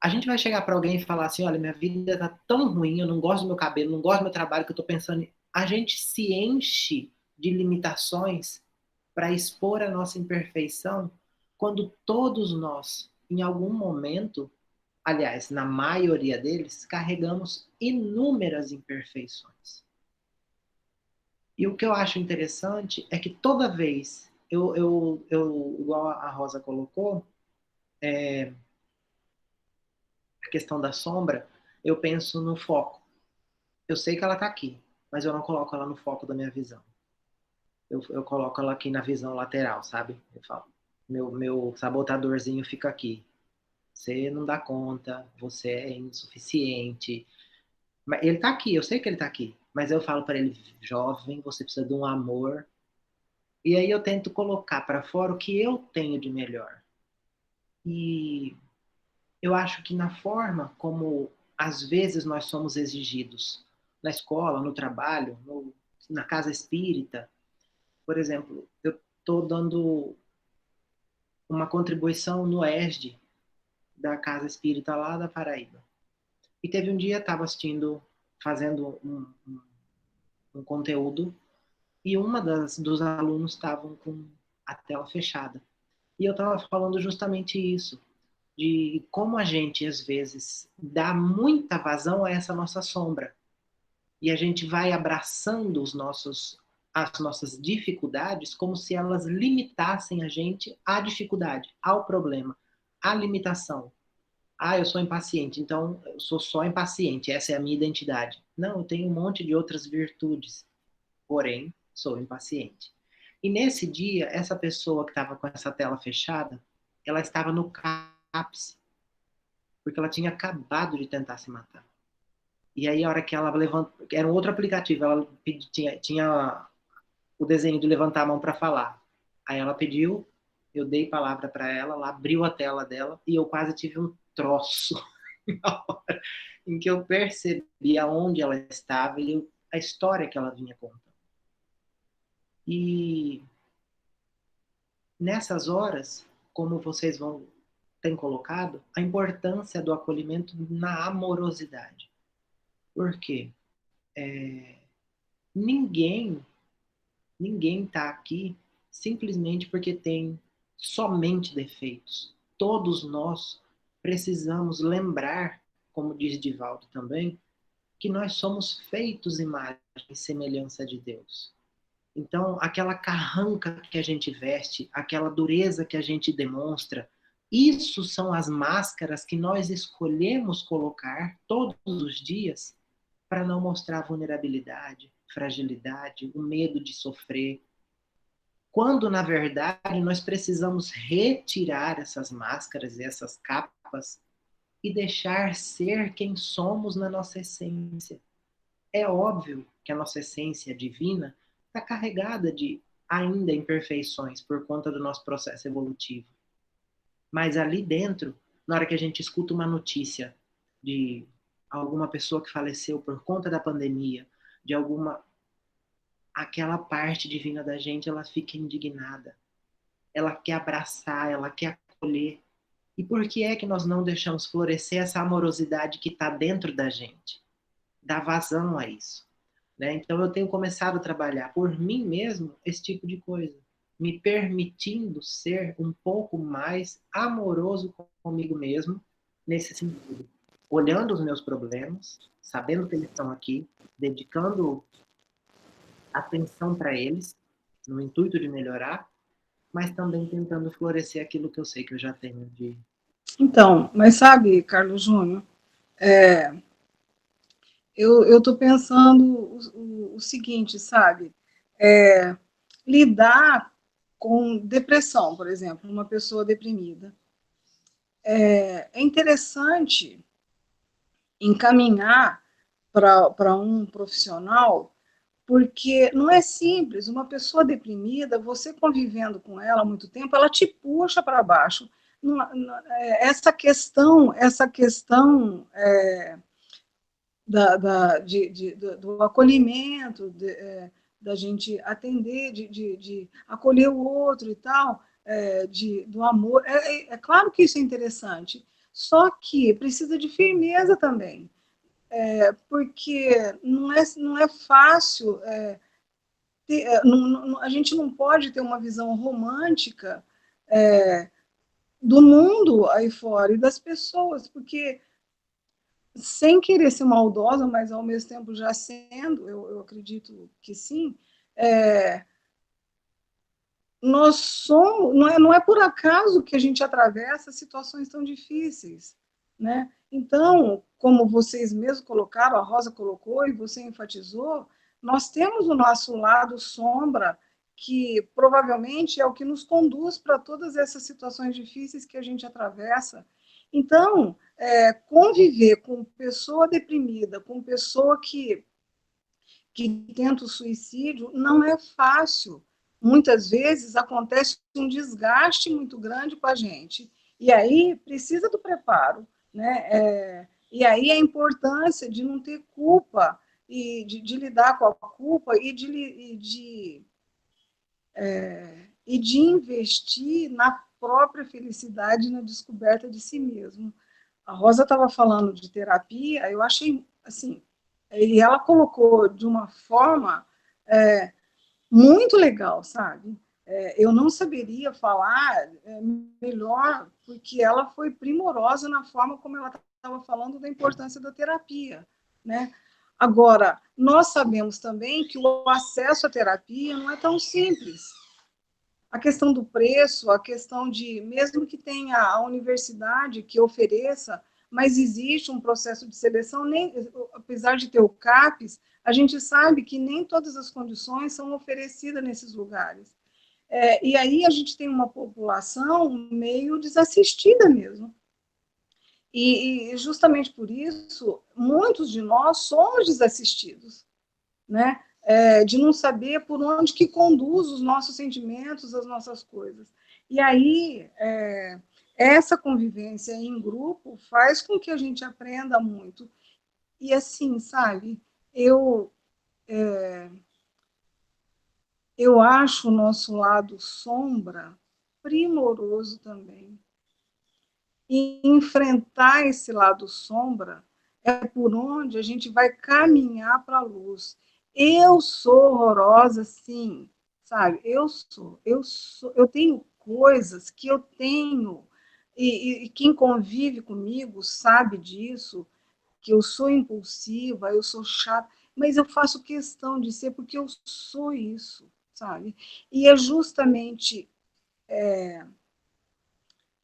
A gente vai chegar para alguém e falar assim, olha, minha vida tá tão ruim, eu não gosto do meu cabelo, não gosto do meu trabalho, que eu tô pensando... A gente se enche de limitações para expor a nossa imperfeição, quando todos nós, em algum momento, aliás, na maioria deles, carregamos inúmeras imperfeições. E o que eu acho interessante é que toda vez, igual a Rosa colocou, a questão da sombra, eu penso no foco. Eu sei que ela está aqui, mas eu não coloco ela no foco da minha visão. Eu coloco ela aqui na visão lateral, sabe? Eu falo, meu sabotadorzinho fica aqui. Você não dá conta, você é insuficiente. Mas ele está aqui, eu sei que ele está aqui. Mas eu falo para ele, jovem, você precisa de um amor. E aí eu tento colocar para fora o que eu tenho de melhor. E eu acho que na forma como às vezes nós somos exigidos na escola, no trabalho, na casa espírita, por exemplo, eu estou dando uma contribuição no ESD da casa espírita lá da Paraíba. E teve um dia, estava fazendo um conteúdo, e dos alunos estavam com a tela fechada. E eu estava falando justamente isso, de como a gente, às vezes, dá muita vazão a essa nossa sombra. E a gente vai abraçando os nossos as nossas dificuldades como se elas limitassem a gente à dificuldade, ao problema, à limitação. Ah, eu sou impaciente, então eu sou só impaciente, essa é a minha identidade. Não, eu tenho um monte de outras virtudes, porém, sou impaciente. E nesse dia, essa pessoa que estava com essa tela fechada, ela estava no CAPS, porque ela tinha acabado de tentar se matar. E aí, a hora que ela levantou, era um outro aplicativo, ela tinha o desenho de levantar a mão para falar. Aí ela pediu, eu dei palavra para ela, ela abriu a tela dela e eu quase tive um troço na hora em que eu percebi aonde ela estava e a história que ela vinha contando. E nessas horas, como vocês têm colocado, a importância do acolhimento na amorosidade. Por quê? Ninguém está aqui simplesmente porque tem somente defeitos. Todos nós precisamos lembrar, como diz Divaldo também, que nós somos feitos imagem e semelhança de Deus. Então, aquela carranca que a gente veste, aquela dureza que a gente demonstra, isso são as máscaras que nós escolhemos colocar todos os dias para não mostrar vulnerabilidade, fragilidade, o medo de sofrer. Quando, na verdade, nós precisamos retirar essas máscaras e essas capas e deixar ser quem somos na nossa essência. É óbvio que a nossa essência divina está carregada de ainda imperfeições por conta do nosso processo evolutivo. Mas ali dentro, na hora que a gente escuta uma notícia de alguma pessoa que faleceu por conta da pandemia, de aquela parte divina da gente, ela fica indignada. Ela quer abraçar, ela quer acolher. E por que é que nós não deixamos florescer essa amorosidade que está dentro da gente? Dá vazão a isso. Né? Então eu tenho começado a trabalhar por mim mesmo esse tipo de coisa, me permitindo ser um pouco mais amoroso comigo mesmo nesse sentido, olhando os meus problemas, sabendo que eles estão aqui, dedicando atenção para eles, no intuito de melhorar, mas também tentando florescer aquilo que eu sei que eu já tenho de... Então, mas sabe, Carlos Júnior, eu estou pensando o seguinte, sabe? Lidar com depressão, por exemplo, uma pessoa deprimida. É interessante encaminhar para um profissional, porque não é simples. Uma pessoa deprimida, você convivendo com ela há muito tempo, ela te puxa para baixo. Essa questão do acolhimento, da gente atender, de acolher o outro e tal, do amor. É claro que isso é interessante, só que precisa de firmeza também, porque não é fácil. A gente não pode ter uma visão romântica do mundo aí fora e das pessoas, porque sem querer ser maldosa, mas ao mesmo tempo já sendo, eu acredito que sim, nós somos, não é por acaso que a gente atravessa situações tão difíceis, né? Então, como vocês mesmos colocaram, a Rosa colocou e você enfatizou, nós temos o nosso lado sombra, que provavelmente é o que nos conduz para todas essas situações difíceis que a gente atravessa. Então, conviver com pessoa deprimida, com pessoa que tenta o suicídio, não é fácil. Muitas vezes acontece um desgaste muito grande com a gente. E aí precisa do preparo, né? E aí a importância de não ter culpa e de lidar com a culpa e de investir na própria felicidade, na descoberta de si mesmo. A Rosa estava falando de terapia, eu achei, assim, e ela colocou de uma forma muito legal, sabe? Eu não saberia falar melhor, porque ela foi primorosa na forma como ela estava falando da importância da terapia, né? Agora, nós sabemos também que o acesso à terapia não é tão simples. A questão do preço, a questão de, mesmo que tenha a universidade que ofereça, mas existe um processo de seleção, apesar de ter o CAPES, a gente sabe que nem todas as condições são oferecidas nesses lugares. E aí a gente tem uma população meio desassistida mesmo. E justamente por isso, muitos de nós somos desassistidos, né? De não saber por onde que conduz os nossos sentimentos, as nossas coisas. E aí, essa convivência em grupo faz com que a gente aprenda muito. E assim, sabe, eu acho o nosso lado sombra primoroso também. E enfrentar esse lado sombra é por onde a gente vai caminhar para a luz. Eu sou horrorosa, sim, sabe? Eu tenho coisas que eu tenho, e quem convive comigo sabe disso, que eu sou impulsiva, eu sou chata, mas eu faço questão de ser porque eu sou isso, sabe? E é justamente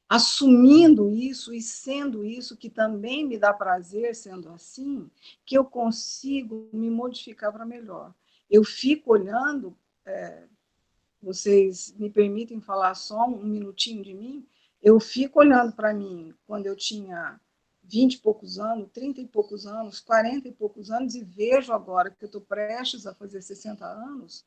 assumindo isso e sendo isso, que também me dá prazer sendo assim, que eu consigo me modificar para melhor. Eu fico olhando, vocês me permitem falar só um minutinho de mim, eu fico olhando para mim quando eu tinha 20 e poucos anos, 30 e poucos anos, 40 e poucos anos, e vejo agora que eu estou prestes a fazer 60 anos,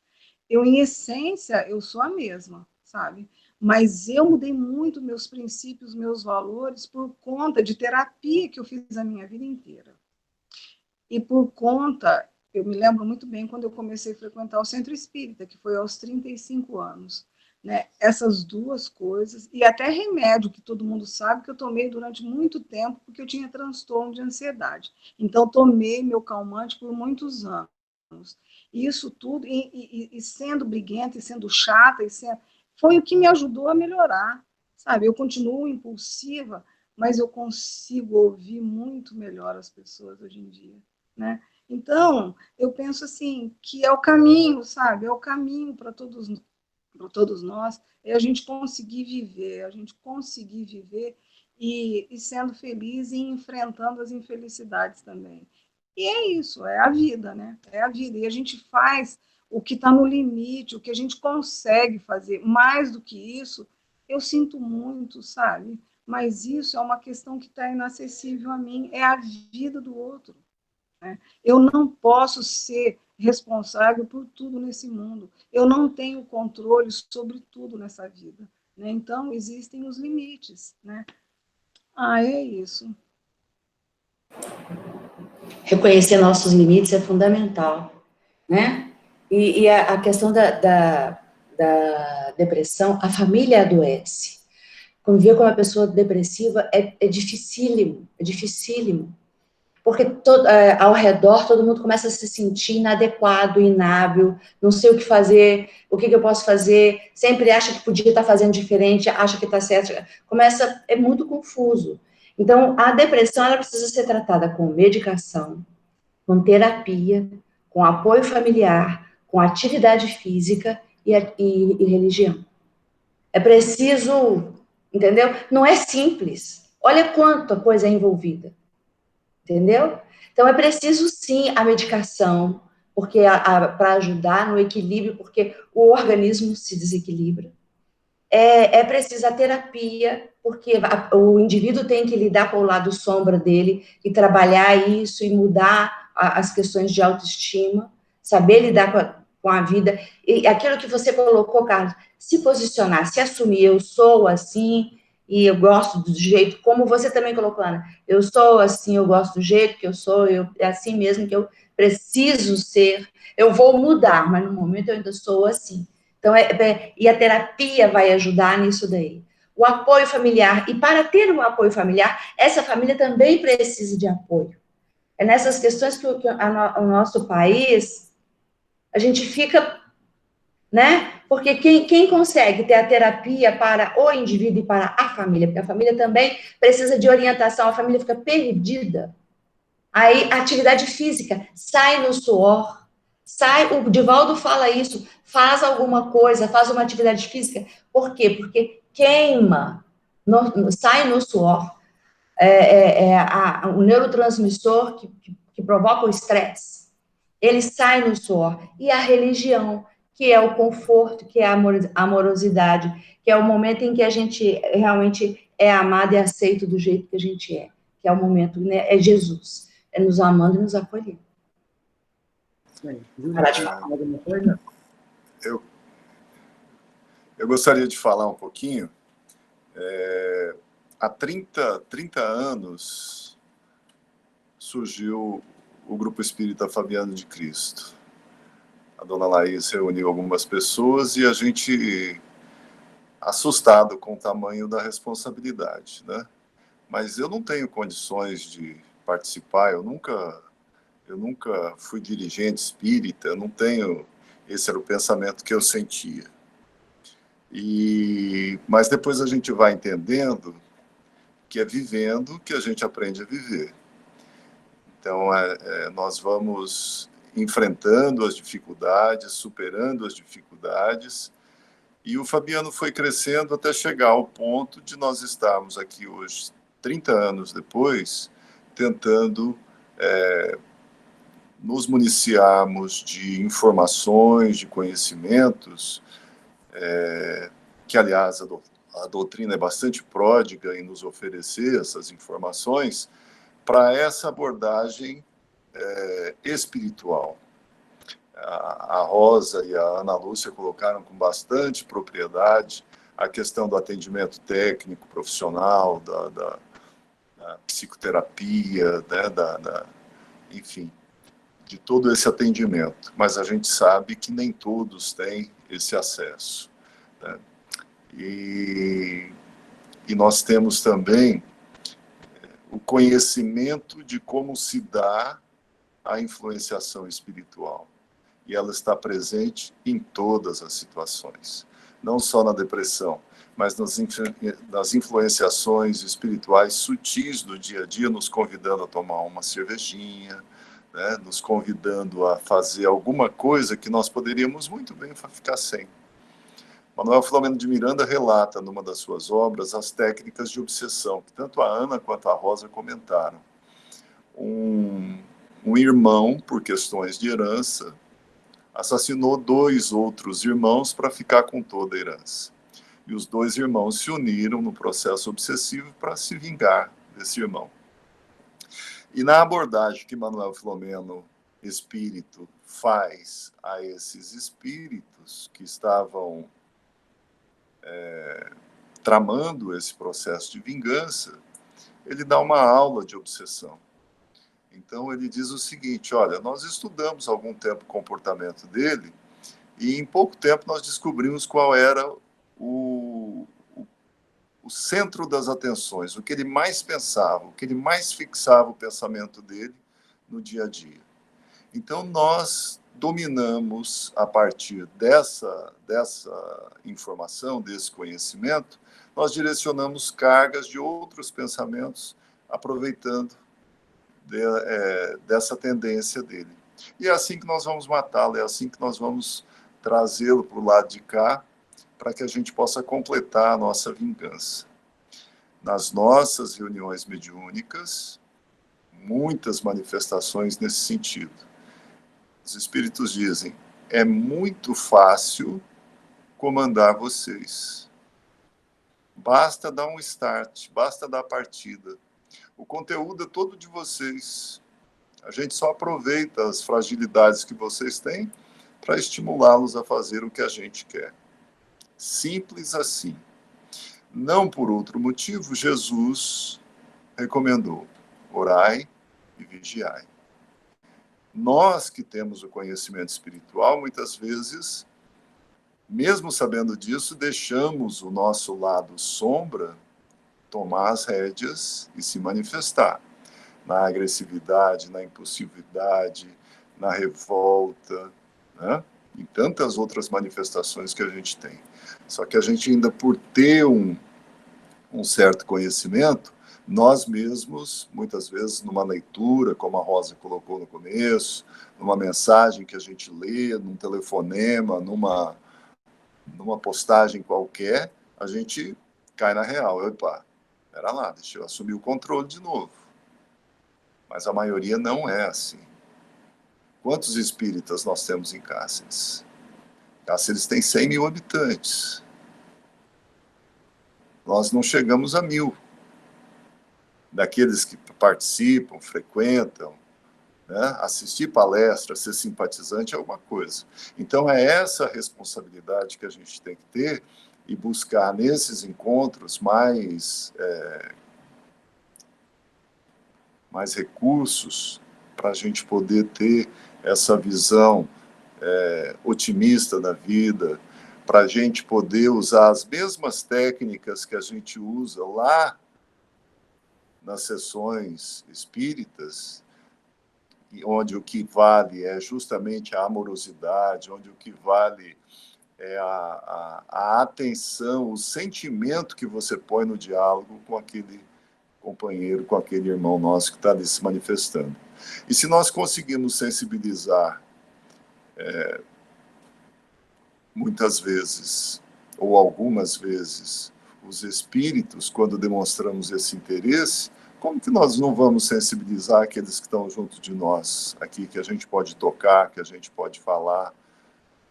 em essência, eu sou a mesma, sabe? Mas eu mudei muito meus princípios, meus valores, por conta de terapia que eu fiz a minha vida inteira. E por conta, eu me lembro muito bem quando eu comecei a frequentar o Centro Espírita, que foi aos 35 anos. Né? Essas duas coisas, e até remédio, que todo mundo sabe que eu tomei durante muito tempo, porque eu tinha transtorno de ansiedade. Então, tomei meu calmante por muitos anos. E isso tudo, e sendo briguenta, e sendo chata, foi o que me ajudou a melhorar, sabe? Eu continuo impulsiva, mas eu consigo ouvir muito melhor as pessoas hoje em dia, né? Então, eu penso assim, que é o caminho, sabe? É o caminho para todos nós, é a gente conseguir viver, e sendo feliz e enfrentando as infelicidades também. E é isso, é a vida, né? É a vida. E a gente faz o que está no limite, o que a gente consegue fazer. Mais do que isso, eu sinto muito, sabe? Mas isso é uma questão que está inacessível a mim, é a vida do outro. Né? Eu não posso ser responsável por tudo nesse mundo. Eu não tenho controle sobre tudo nessa vida. Né? Então, existem os limites. Né? É isso. Reconhecer nossos limites é fundamental, né? E a questão da depressão, a família adoece. Conviver com uma pessoa depressiva é dificílimo, porque ao redor todo mundo começa a se sentir inadequado, inábil, não sei o que fazer, o que eu posso fazer, sempre acha que podia estar fazendo diferente, acha que está certo, é muito confuso. Então, a depressão, ela precisa ser tratada com medicação, com terapia, com apoio familiar, com atividade física e religião. É preciso, entendeu? Não é simples. Olha quanta coisa é envolvida. Entendeu? Então, é preciso, sim, a medicação, porque para ajudar no equilíbrio, porque o organismo se desequilibra. É preciso a terapia, porque o indivíduo tem que lidar com o lado sombra dele e trabalhar isso e mudar as questões de autoestima, saber lidar com a vida. E aquilo que você colocou, Carlos, se posicionar, se assumir, eu sou assim, e eu gosto do jeito, como você também colocou, Ana, eu sou assim, eu gosto do jeito que eu sou, é assim mesmo que eu preciso ser, eu vou mudar, mas no momento eu ainda sou assim. Então, e a terapia vai ajudar nisso daí. O apoio familiar, e para ter um apoio familiar, essa família também precisa de apoio. É nessas questões que o nosso país, a gente fica, né? Porque quem consegue ter a terapia para o indivíduo e para a família, porque a família também precisa de orientação, a família fica perdida. Aí, atividade física, sai no suor, o Divaldo fala isso, faz alguma coisa, faz uma atividade física. Por quê? Porque queima, sai no suor. O neurotransmissor que provoca o estresse, ele sai no suor. E a religião, que é o conforto, que é a amorosidade, que é o momento em que a gente realmente é amado e aceito do jeito que a gente é, que é o momento, né? É Jesus, é nos amando e nos acolhendo. Isso aí. Júlia, quer falar alguma coisa? Eu gostaria de falar um pouquinho. Há 30 anos surgiu o Grupo Espírita Fabiano de Cristo. A dona Laís reuniu algumas pessoas e a gente, assustado com o tamanho da responsabilidade, né? Mas eu não tenho condições de participar, eu nunca fui dirigente espírita, eu não tenho, esse era o pensamento que eu sentia. Mas depois a gente vai entendendo que é vivendo que a gente aprende a viver. Então, nós vamos enfrentando as dificuldades, superando as dificuldades, e o Fabiano foi crescendo até chegar ao ponto de nós estarmos aqui hoje, 30 anos depois, tentando nos municiarmos de informações, de conhecimentos, que, aliás, a doutrina é bastante pródiga em nos oferecer essas informações, para essa abordagem espiritual. A Rosa e a Ana Lúcia colocaram com bastante propriedade a questão do atendimento técnico, profissional, da psicoterapia, né, enfim, de todo esse atendimento. Mas a gente sabe que nem todos têm esse acesso, né? E nós temos também o conhecimento de como se dá a influenciação espiritual. E ela está presente em todas as situações, não só na depressão, mas nas influenciações espirituais sutis do dia a dia, nos convidando a tomar uma cervejinha, né, nos convidando a fazer alguma coisa que nós poderíamos muito bem ficar sem. Manuel Filomeno de Miranda relata, numa das suas obras, as técnicas de obsessão, que tanto a Ana quanto a Rosa comentaram. Um irmão, por questões de herança, assassinou 2 outros irmãos para ficar com toda a herança. E os 2 irmãos se uniram no processo obsessivo para se vingar desse irmão. E na abordagem que Manuel Filomeno, espírito, faz a esses espíritos que estavam tramando esse processo de vingança, ele dá uma aula de obsessão. Então ele diz o seguinte: olha, nós estudamos há algum tempo o comportamento dele e em pouco tempo nós descobrimos qual era o centro das atenções, o que ele mais pensava, o que ele mais fixava o pensamento dele no dia a dia. Então nós dominamos, a partir dessa informação, desse conhecimento, nós direcionamos cargas de outros pensamentos, aproveitando dessa tendência dele. E é assim que nós vamos matá-lo, é assim que nós vamos trazê-lo para o lado de cá, para que a gente possa completar a nossa vingança. Nas nossas reuniões mediúnicas, muitas manifestações nesse sentido. Os espíritos dizem: é muito fácil comandar vocês. Basta dar um start, basta dar a partida. O conteúdo é todo de vocês. A gente só aproveita as fragilidades que vocês têm para estimulá-los a fazer o que a gente quer. Simples assim. Não por outro motivo, Jesus recomendou: orai e vigiai. Nós que temos o conhecimento espiritual, muitas vezes, mesmo sabendo disso, deixamos o nosso lado sombra tomar as rédeas e se manifestar na agressividade, na impulsividade, na revolta, né? E tantas outras manifestações que a gente tem. Só que a gente ainda, por ter um certo conhecimento, Nós mesmos, muitas vezes, numa leitura, como a Rosa colocou no começo, numa mensagem que a gente lê, num telefonema, numa postagem qualquer, a gente cai na real. Opa, espera lá, deixa eu assumir o controle de novo. Mas a maioria não é assim. Quantos espíritas nós temos em Cáceres? Cáceres tem 100 mil habitantes. Nós não chegamos a 1000. Daqueles que participam, frequentam, né? Assistir palestra, ser simpatizante é uma coisa. Então, é essa responsabilidade que a gente tem que ter e buscar nesses encontros mais recursos para a gente poder ter essa visão otimista da vida, para a gente poder usar as mesmas técnicas que a gente usa lá nas sessões espíritas, onde o que vale é justamente a amorosidade, onde o que vale é a atenção, o sentimento que você põe no diálogo com aquele companheiro, com aquele irmão nosso que está ali se manifestando. E se nós conseguimos sensibilizar muitas vezes, ou algumas vezes, os espíritos, quando demonstramos esse interesse, como que nós não vamos sensibilizar aqueles que estão junto de nós aqui, que a gente pode tocar, que a gente pode falar,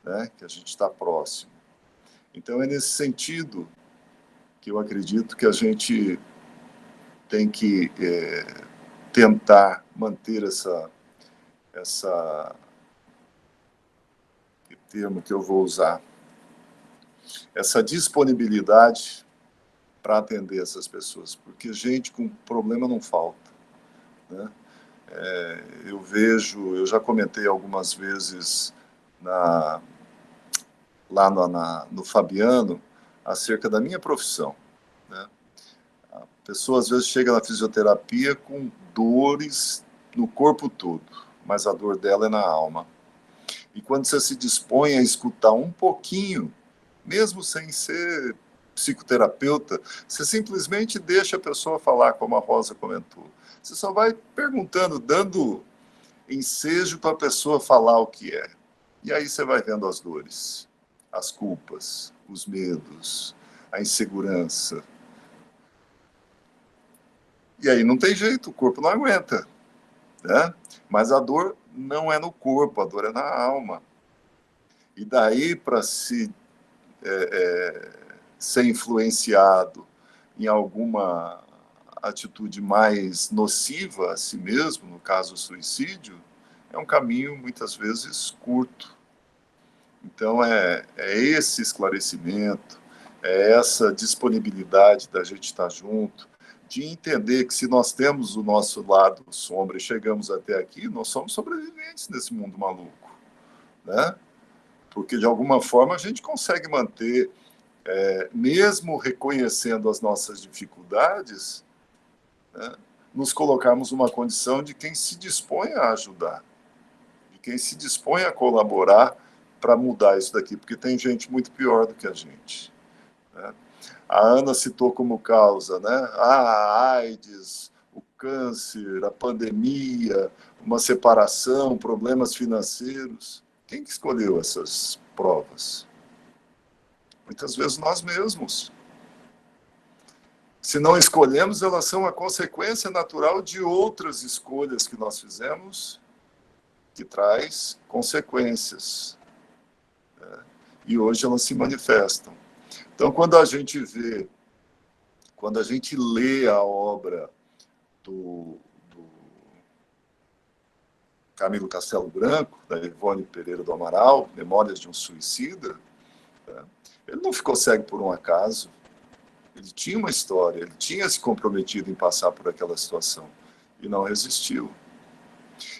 né, que a gente está próximo? Então, é nesse sentido que eu acredito que a gente tem que tentar manter que termo que eu vou usar, essa disponibilidade para atender essas pessoas, porque gente com problema não falta, né? Eu já comentei algumas vezes lá no Fabiano acerca da minha profissão, né? A pessoa às vezes chega na fisioterapia com dores no corpo todo, mas a dor dela é na alma. E quando você se dispõe a escutar um pouquinho, mesmo sem ser psicoterapeuta, você simplesmente deixa a pessoa falar, como a Rosa comentou. Você só vai perguntando, dando ensejo para a pessoa falar o que é. E aí você vai vendo as dores, as culpas, os medos, a insegurança. E aí não tem jeito, o corpo não aguenta, né? Mas a dor não é no corpo, a dor é na alma. E daí, para ser influenciado em alguma atitude mais nociva a si mesmo, no caso o suicídio, é um caminho muitas vezes curto. Então é esse esclarecimento, é essa disponibilidade da gente estar junto, de entender que se nós temos o nosso lado sombra e chegamos até aqui, nós somos sobreviventes nesse mundo maluco, né? Porque de alguma forma a gente consegue manter, mesmo reconhecendo as nossas dificuldades, né, nos colocarmos numa condição de quem se dispõe a ajudar, de quem se dispõe a colaborar para mudar isso daqui, porque tem gente muito pior do que a gente, né? A Ana citou como causa, né, a AIDS, o câncer, a pandemia, uma separação, problemas financeiros. Quem que escolheu essas provas? Muitas vezes nós mesmos. Se não escolhemos, elas são a consequência natural de outras escolhas que nós fizemos, que traz consequências, né? E hoje elas se manifestam. Então, quando a gente lê a obra do Camilo Castelo Branco, da Ivone Pereira do Amaral, Memórias de um Suicida, né, ele não ficou cego por um acaso. Ele tinha uma história, ele tinha se comprometido em passar por aquela situação e não resistiu.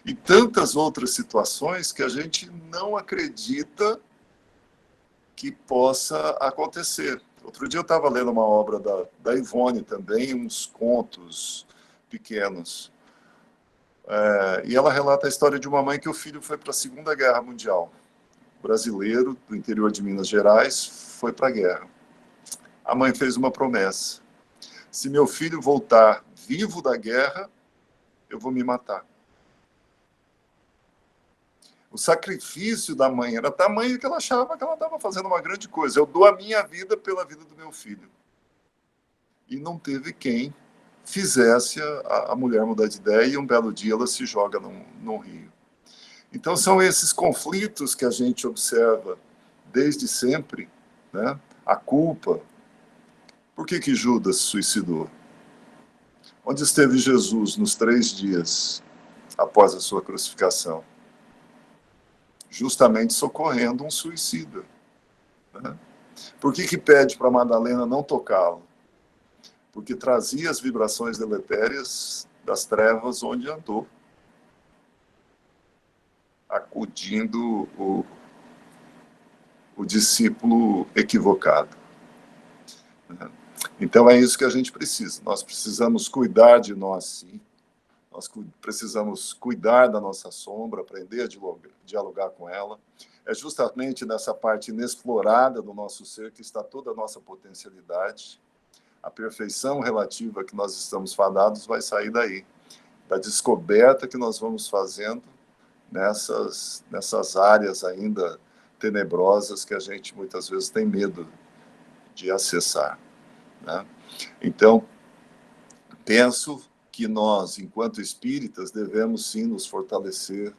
E tantas outras situações que a gente não acredita que possa acontecer. Outro dia eu estava lendo uma obra da Ivone também, uns contos pequenos. E ela relata a história de uma mãe que o filho foi para a Segunda Guerra Mundial. Brasileiro, do interior de Minas Gerais, foi para a guerra. A mãe fez uma promessa: se meu filho voltar vivo da guerra, eu vou me matar. O sacrifício da mãe era tamanho que ela achava que ela estava fazendo uma grande coisa. Eu dou a minha vida pela vida do meu filho. E não teve quem fizesse a mulher mudar de ideia, e um belo dia ela se joga num rio. Então são esses conflitos que a gente observa desde sempre, né? A culpa. Por que Judas se suicidou? Onde esteve Jesus nos 3 dias após a sua crucificação? Justamente socorrendo um suicida, né? Por que pede para Madalena não tocá-lo? Porque trazia as vibrações deletérias das trevas onde andou, acudindo o discípulo equivocado. Então é isso que a gente precisa. Nós precisamos cuidar de nós, sim. Nós precisamos cuidar da nossa sombra, aprender a dialogar com ela. É justamente nessa parte inexplorada do nosso ser que está toda a nossa potencialidade. A perfeição relativa que nós estamos fadados vai sair daí, da descoberta que nós vamos fazendo nessas áreas ainda tenebrosas que a gente muitas vezes tem medo de acessar, né? Então, penso que nós, enquanto espíritas, devemos sim nos fortalecer,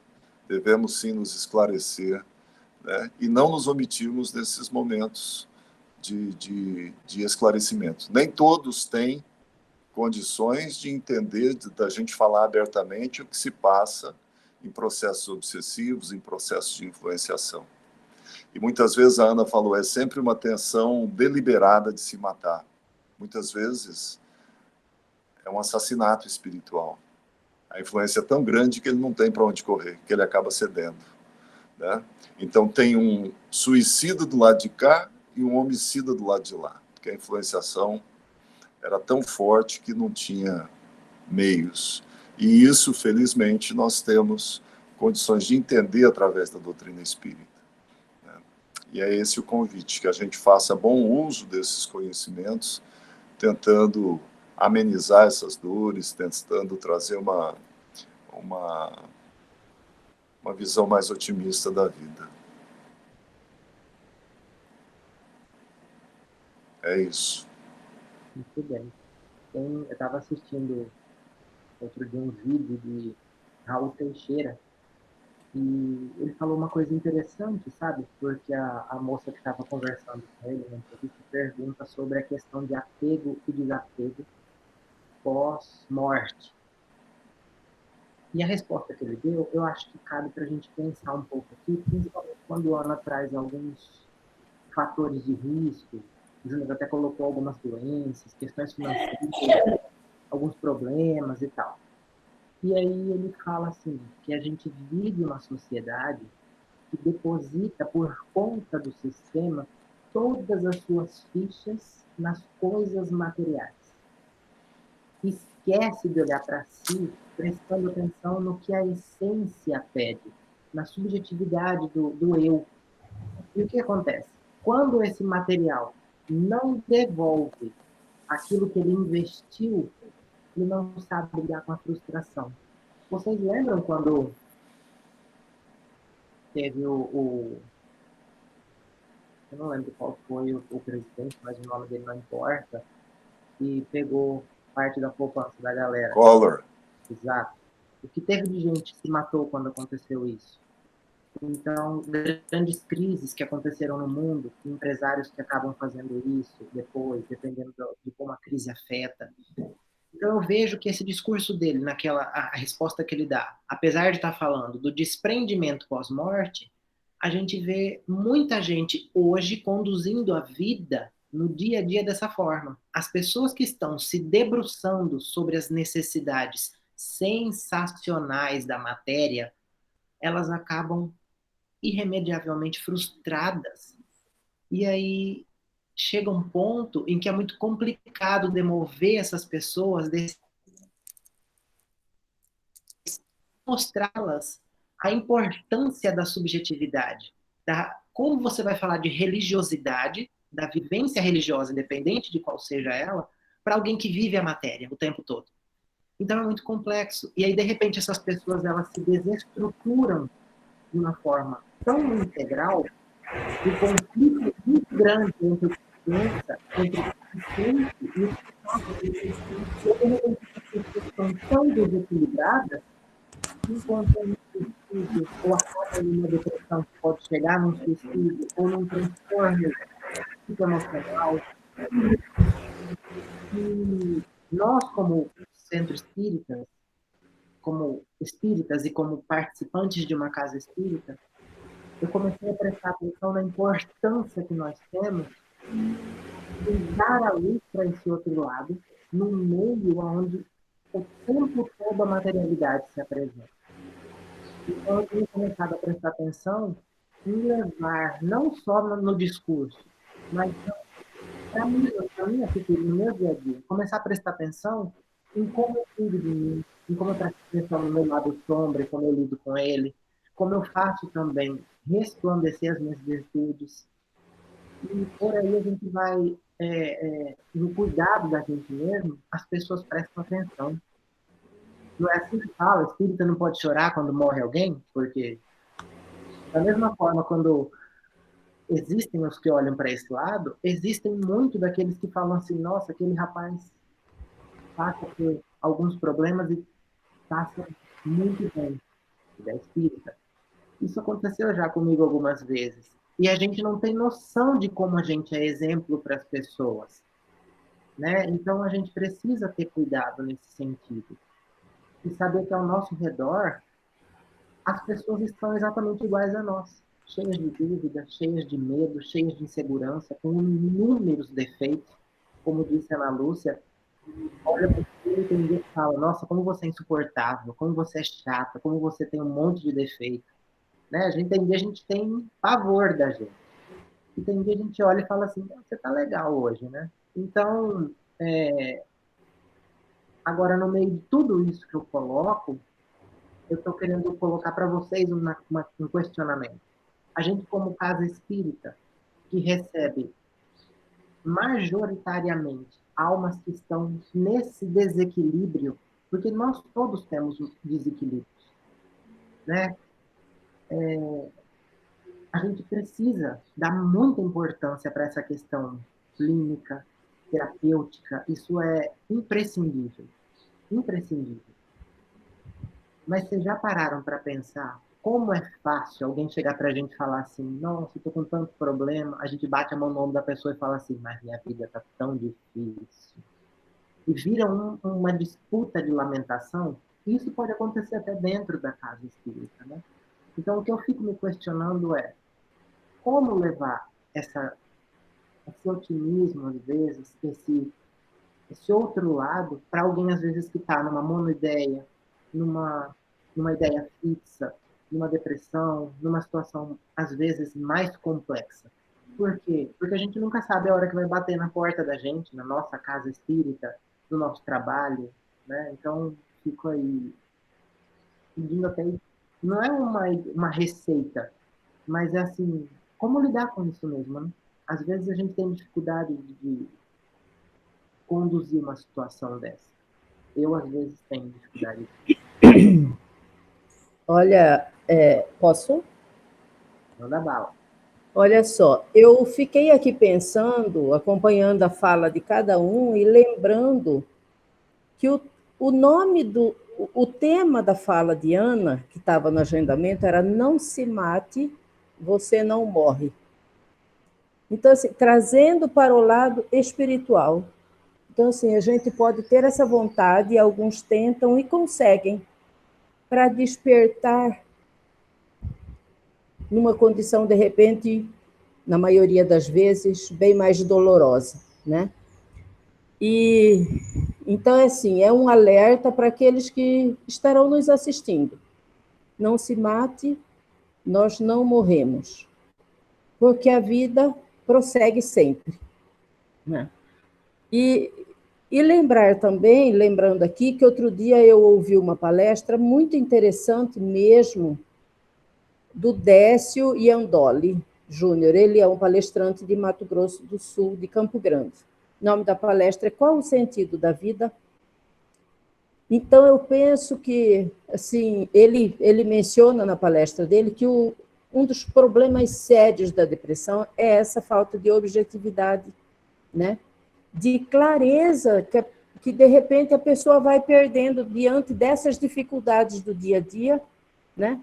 devemos sim nos esclarecer, né? E não nos omitirmos nesses momentos de esclarecimento. Nem todos têm condições de entender, da gente falar abertamente o que se passa em processos obsessivos, em processos de influenciação. E muitas vezes a Ana falou, é sempre uma tensão deliberada de se matar. Muitas vezes é um assassinato espiritual. A influência é tão grande que ele não tem para onde correr, que ele acaba cedendo, né? Então tem um suicida do lado de cá e um homicida do lado de lá, porque a influenciação era tão forte que não tinha meios. E isso, felizmente, nós temos condições de entender através da doutrina espírita, né? E é esse o convite, que a gente faça bom uso desses conhecimentos, tentando amenizar essas dores, tentando trazer uma visão mais otimista da vida. É isso. Muito bem. Eu estava assistindo outro dia um vídeo de Raul Teixeira e ele falou uma coisa interessante, sabe? Porque a moça que estava conversando com ele na entrevista pergunta sobre a questão de apego e desapego pós-morte. E a resposta que ele deu, eu acho que cabe para a gente pensar um pouco aqui, principalmente quando a Ana traz alguns fatores de risco. O Júnior até colocou algumas doenças, questões financeiras, alguns problemas e tal. E aí ele fala assim, que a gente vive uma sociedade que deposita por conta do sistema todas as suas fichas nas coisas materiais. Esquece de olhar para si, prestando atenção no que a essência pede, na subjetividade do eu. E o que acontece? Quando esse material não devolve aquilo que ele investiu, ele não sabe lidar com a frustração. Vocês lembram quando teve eu não lembro qual foi o presidente, mas o nome dele não importa, e pegou parte da poupança da galera. Collor. Exato. O que teve de gente que se matou quando aconteceu isso? Então, grandes crises que aconteceram no mundo, empresários que acabam fazendo isso depois, dependendo de como a crise afeta. Então, eu vejo que esse discurso dele, a resposta que ele dá, apesar de estar falando do desprendimento pós-morte, a gente vê muita gente hoje conduzindo a vida no dia a dia dessa forma. As pessoas que estão se debruçando sobre as necessidades sensacionais da matéria, elas acabam irremediavelmente frustradas. E aí chega um ponto em que é muito complicado demover essas pessoas, mostrá-las a importância da subjetividade, como você vai falar de religiosidade, da vivência religiosa, independente de qual seja ela, para alguém que vive a matéria o tempo todo. Então é muito complexo. E aí, de repente, essas pessoas elas se desestruturam de uma forma tão integral, o conflito é muito grande entre o consciência, entre o consciente e o consciente. E de repente, as pessoas estão tão desequilibradas, enquanto um suicídio, ou acaba em uma depressão que pode chegar num suicídio, ou num transtorno psicoemocional. E nós, como centro espírita, como espíritas e como participantes de uma casa espírita, eu comecei a prestar atenção na importância que nós temos de dar a luz para esse outro lado, num meio onde o tempo todo a materialidade se apresenta. Então, eu tenho começado a prestar atenção em levar, não só no discurso, mas para mim, na minha atitude, no meu dia a dia, começar a prestar atenção em como eu cuido de mim, em como eu presto atenção no meu lado sombra, como eu lido com ele, como eu faço também resplandecer as minhas virtudes. E por aí a gente vai, no cuidado da gente mesmo, as pessoas prestam atenção. Não é assim que fala, espírita não pode chorar quando morre alguém, porque da mesma forma, quando existem os que olham para esse lado, existem muito daqueles que falam assim, nossa, aquele rapaz passa por alguns problemas e passa muito bem, ele é espírita. Isso aconteceu já comigo algumas vezes. E a gente não tem noção de como a gente é exemplo para as pessoas, né? Então a gente precisa ter cuidado nesse sentido. E saber que ao nosso redor, as pessoas estão exatamente iguais a nós. Cheias de dúvida, cheias de medo, cheias de insegurança, com inúmeros defeitos. Como disse a Ana Lúcia, olha para você e tem dia que fala, nossa, como você é insuportável, como você é chata, como você tem um monte de defeito. Né? Tem dia a gente tem pavor da gente. E tem dia a gente olha e fala assim, você tá legal hoje, né? Então, agora no meio de tudo isso que eu coloco, eu estou querendo colocar para vocês um questionamento. A gente, como casa espírita, que recebe majoritariamente almas que estão nesse desequilíbrio, porque nós todos temos desequilíbrios, né? A gente precisa dar muita importância para essa questão clínica, terapêutica, isso é imprescindível, imprescindível. Mas vocês já pararam para pensar como é fácil alguém chegar para a gente e falar assim, nossa, eu estou com tanto problema, a gente bate a mão no ombro da pessoa e fala assim, mas minha vida está tão difícil. E vira uma disputa de lamentação, e isso pode acontecer até dentro da casa espírita, né? Então, o que eu fico me questionando é como levar esse otimismo, às vezes, esse outro lado, para alguém, às vezes, que está numa monoideia, numa ideia fixa, numa depressão, numa situação, às vezes, mais complexa. Por quê? Porque a gente nunca sabe a hora que vai bater na porta da gente, na nossa casa espírita, no nosso trabalho, né? Então, fico aí pedindo até... Não é uma receita, mas é assim, como lidar com isso mesmo, né? Às vezes a gente tem dificuldade de conduzir uma situação dessa. Eu, às vezes, tenho dificuldade. Olha, posso? Manda bala. Olha só, eu fiquei aqui pensando, acompanhando a fala de cada um e lembrando que o nome o tema da fala de Ana, que estava no agendamento, era Não se mate, você não morre. Então, assim, trazendo para o lado espiritual. Então, assim, a gente pode ter essa vontade, e alguns tentam e conseguem, para despertar numa condição, de repente, na maioria das vezes, bem mais dolorosa, né? E, então, assim, é um alerta para aqueles que estarão nos assistindo. Não se mate, nós não morremos, porque a vida prossegue sempre, né? E lembrar também, lembrando aqui, que outro dia eu ouvi uma palestra muito interessante mesmo, do Décio Iandoli Júnior. Ele é um palestrante de Mato Grosso do Sul, de Campo Grande. O nome da palestra é Qual o Sentido da Vida? Então, eu penso que, assim, ele menciona na palestra dele que um dos problemas sérios da depressão é essa falta de objetividade, né? De clareza, que de repente a pessoa vai perdendo diante dessas dificuldades do dia a dia, né?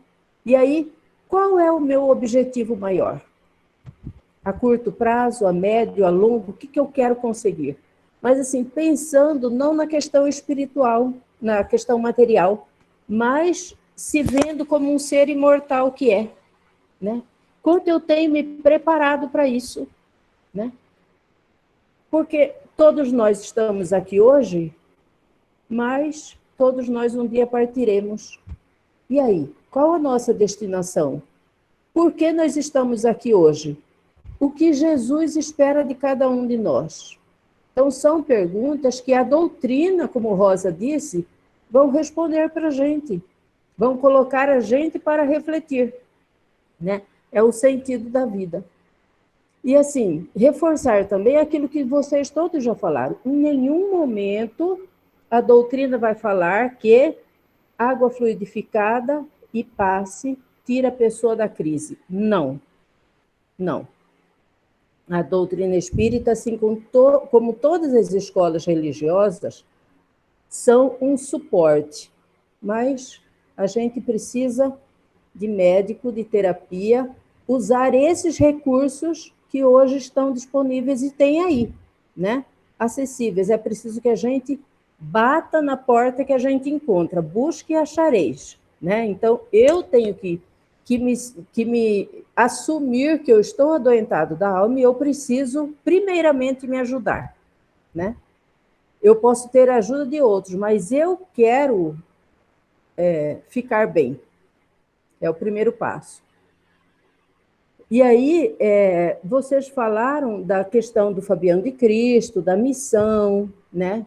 E aí, qual é o meu objetivo maior? A curto prazo, a médio, a longo, o que eu quero conseguir? Mas, assim, pensando não na questão espiritual, na questão material, mas se vendo como um ser imortal que é, né? Quanto eu tenho me preparado para isso, né? Porque todos nós estamos aqui hoje, mas todos nós um dia partiremos. E aí, qual a nossa destinação? Por que nós estamos aqui hoje? O que Jesus espera de cada um de nós? Então, são perguntas que a doutrina, como Rosa disse, vão responder para a gente, vão colocar a gente para refletir, né? É o sentido da vida. E, assim, reforçar também aquilo que vocês todos já falaram. Em nenhum momento a doutrina vai falar que água fluidificada e passe tira a pessoa da crise. Não, não. A doutrina espírita, assim como todas as escolas religiosas, são um suporte, mas a gente precisa de médico, de terapia, usar esses recursos que hoje estão disponíveis e tem aí, né? Acessíveis. É preciso que a gente bata na porta que a gente encontra, busque e achareis, né? Então, eu tenho que me assumir que eu estou adoentado da alma e eu preciso, primeiramente, me ajudar, né? Eu posso ter a ajuda de outros, mas eu quero ficar bem. É o primeiro passo. E aí, vocês falaram da questão do Fabiano de Cristo, da missão, né?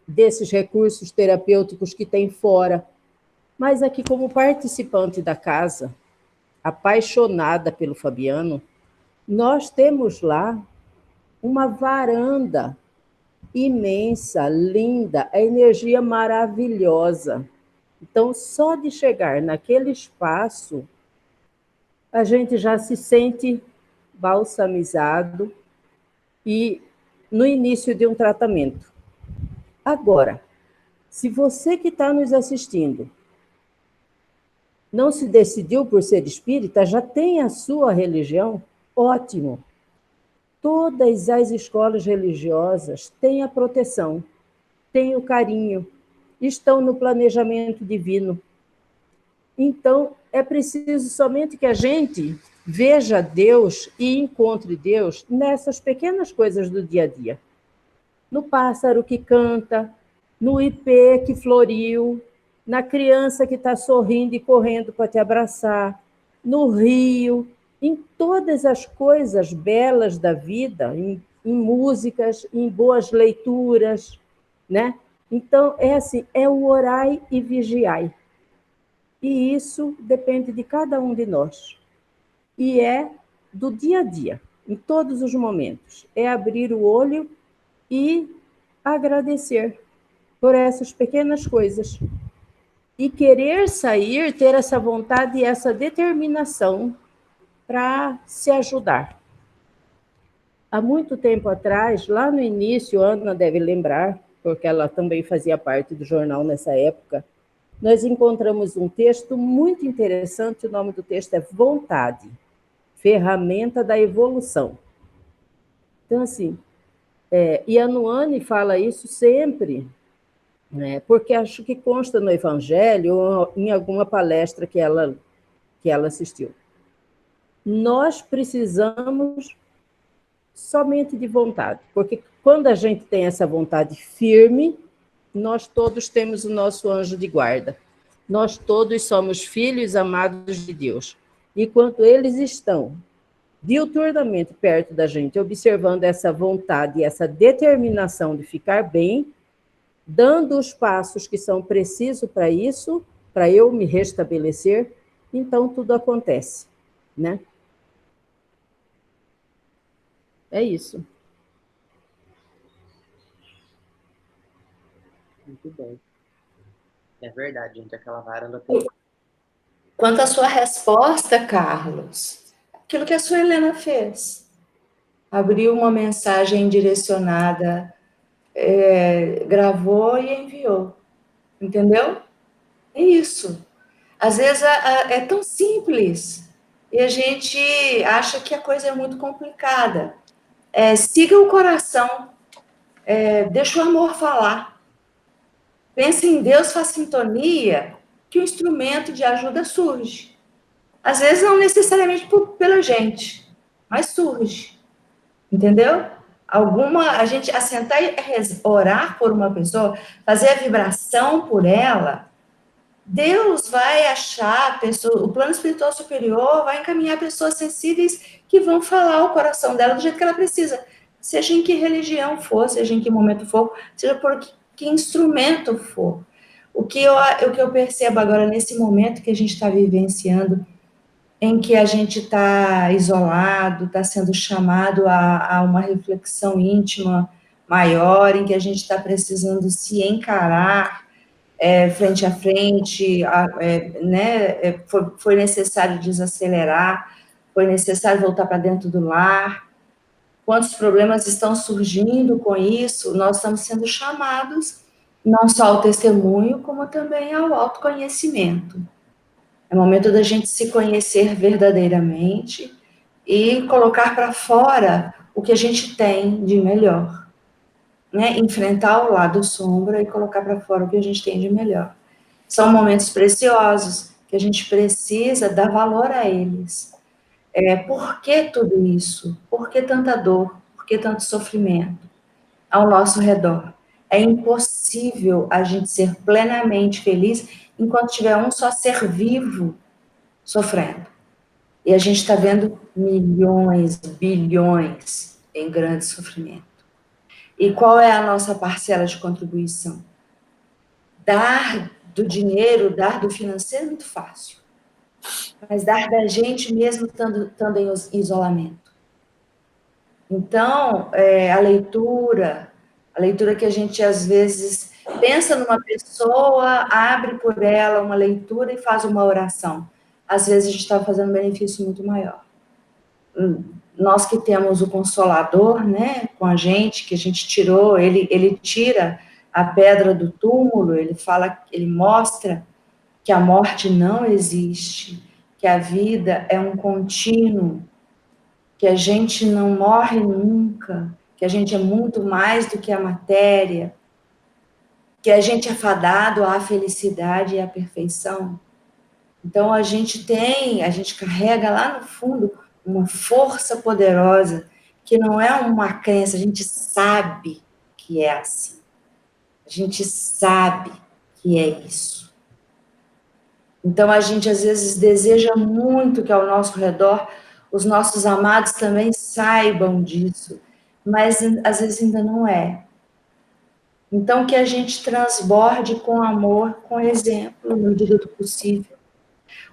Desses recursos terapêuticos que tem fora. Mas aqui, como participante da casa, apaixonada pelo Fabiano, nós temos lá uma varanda imensa, linda, a energia maravilhosa. Então, só de chegar naquele espaço, a gente já se sente balsamizado e no início de um tratamento. Agora, se você que está nos assistindo não se decidiu por ser espírita, já tem a sua religião, ótimo. Todas as escolas religiosas têm a proteção, têm o carinho, estão no planejamento divino. Então, é preciso somente que a gente veja Deus e encontre Deus nessas pequenas coisas do dia a dia. No pássaro que canta, no ipê que floriu, na criança que está sorrindo e correndo para te abraçar, no rio, em todas as coisas belas da vida, em músicas, em boas leituras, né? Então, é assim, é o orai e vigiai. E isso depende de cada um de nós. E é do dia a dia, em todos os momentos. É abrir o olho e agradecer por essas pequenas coisas. E querer sair, ter essa vontade e essa determinação para se ajudar. Há muito tempo atrás, lá no início, a Ana deve lembrar, porque ela também fazia parte do jornal nessa época, nós encontramos um texto muito interessante, o nome do texto é Vontade, Ferramenta da Evolução. Então, assim, e a Noane fala isso sempre, né, porque acho que consta no Evangelho ou em alguma palestra que ela assistiu. Nós precisamos somente de vontade, porque quando a gente tem essa vontade firme, nós todos temos o nosso anjo de guarda. Nós todos somos filhos amados de Deus. E quando eles estão diuturnamente perto da gente, observando essa vontade e essa determinação de ficar bem, dando os passos que são precisos para isso, para eu me restabelecer, então tudo acontece, né? É isso. Muito bem. É verdade, gente, aquela varanda tem... Quanto à sua resposta, Carlos, aquilo que a sua Helena fez. Abriu uma mensagem direcionada, gravou e enviou. Entendeu? É isso. Às vezes é tão simples e a gente acha que a coisa é muito complicada. Siga o coração, deixa o amor falar. Pense em Deus, faz sintonia, que o instrumento de ajuda surge. Às vezes não necessariamente pela gente, mas surge. Entendeu? A gente assentar e orar por uma pessoa, fazer a vibração por ela, Deus vai achar o plano espiritual superior vai encaminhar pessoas sensíveis que vão falar o coração dela do jeito que ela precisa, seja em que religião for, seja em que momento for, seja por que instrumento for. O que eu percebo agora nesse momento que a gente está vivenciando, em que a gente está isolado, está sendo chamado a uma reflexão íntima maior, em que a gente está precisando se encarar frente a frente, né? Foi necessário desacelerar, foi necessário voltar para dentro do lar. Quantos problemas estão surgindo com isso? Nós estamos sendo chamados não só ao testemunho, como também ao autoconhecimento. É momento da gente se conhecer verdadeiramente e colocar para fora o que a gente tem de melhor. Né? Enfrentar o lado sombra e colocar para fora o que a gente tem de melhor. São momentos preciosos que a gente precisa dar valor a eles. Por que tudo isso? Por que tanta dor? Por que tanto sofrimento ao nosso redor? É impossível a gente ser plenamente feliz enquanto tiver um só ser vivo sofrendo. E a gente está vendo milhões, bilhões em grande sofrimento. E qual é a nossa parcela de contribuição? Dar do dinheiro, dar do financeiro é muito fácil. Mas dar da gente mesmo estando em isolamento. Então, a leitura que a gente às vezes pensa numa pessoa, abre por ela uma leitura e faz uma oração. Às vezes a gente está fazendo um benefício muito maior. Nós que temos o Consolador, né, com a gente, que a gente tirou, ele tira a pedra do túmulo, ele mostra que a morte não existe, que a vida é um contínuo, que a gente não morre nunca, que a gente é muito mais do que a matéria, que a gente é fadado à felicidade e à perfeição. Então a gente carrega lá no fundo uma força poderosa, que não é uma crença, a gente sabe que é assim. A gente sabe que é isso. Então, a gente, às vezes, deseja muito que ao nosso redor os nossos amados também saibam disso, mas, às vezes, ainda não é. Então, que a gente transborde com amor, com exemplo, na medida do possível.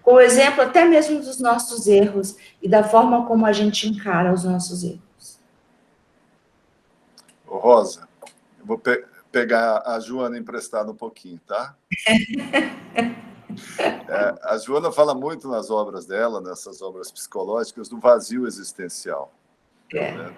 Com o exemplo até mesmo dos nossos erros e da forma como a gente encara os nossos erros. Ô, Rosa, eu vou pegar a Joana emprestada um pouquinho, tá? A Joana fala muito nas obras dela, nessas obras psicológicas, do vazio existencial. Né?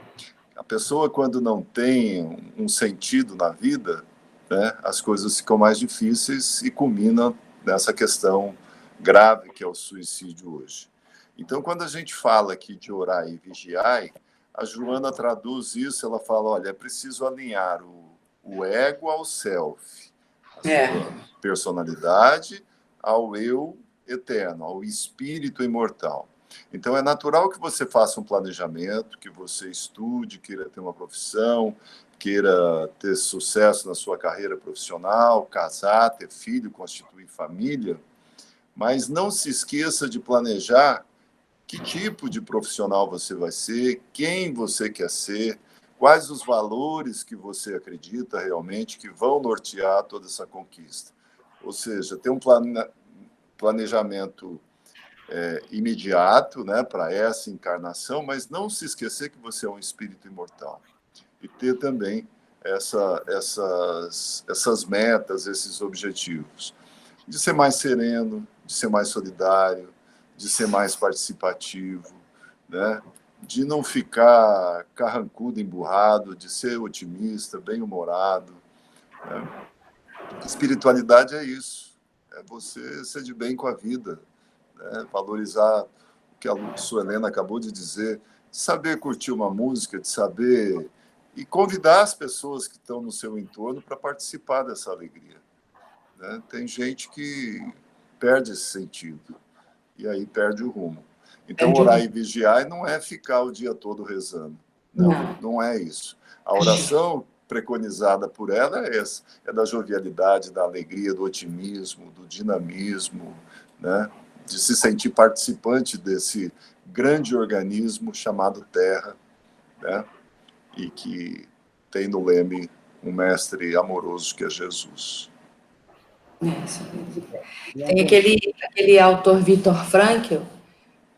A pessoa, quando não tem um sentido na vida, né, as coisas ficam mais difíceis e culminam nessa questão grave que é o suicídio hoje. Então, quando a gente fala aqui de orar e vigiar, a Joana traduz isso, ela fala, olha, é preciso alinhar o ego ao self, a sua personalidade ao eu eterno, ao espírito imortal. Então, é natural que você faça um planejamento, que você estude, queira ter uma profissão, queira ter sucesso na sua carreira profissional, casar, ter filho, constituir família, mas não se esqueça de planejar que tipo de profissional você vai ser, quem você quer ser, quais os valores que você acredita realmente que vão nortear toda essa conquista. Ou seja, ter um planejamento imediato, né, para essa encarnação, mas não se esquecer que você é um espírito imortal. E ter também essas metas, esses objetivos. de ser mais sereno, de ser mais solidário, de ser mais participativo, né? De não ficar carrancudo, emburrado, de ser otimista, bem-humorado, né? Espiritualidade é isso, é você ser de bem com a vida, né? Valorizar o que a sua Helena acabou de dizer, de saber curtir uma música, de saber e convidar as pessoas que estão no seu entorno para participar dessa alegria, né? Tem gente que perde esse sentido e aí perde o rumo. Então, orar e vigiar não é ficar o dia todo rezando. Não, não é isso. A oração preconizada por ela é essa, é da jovialidade, da alegria, do otimismo, do dinamismo, né? De se sentir participante desse grande organismo chamado Terra, né? E que tem no leme um mestre amoroso que é Jesus. Tem aquele autor Viktor Frankl,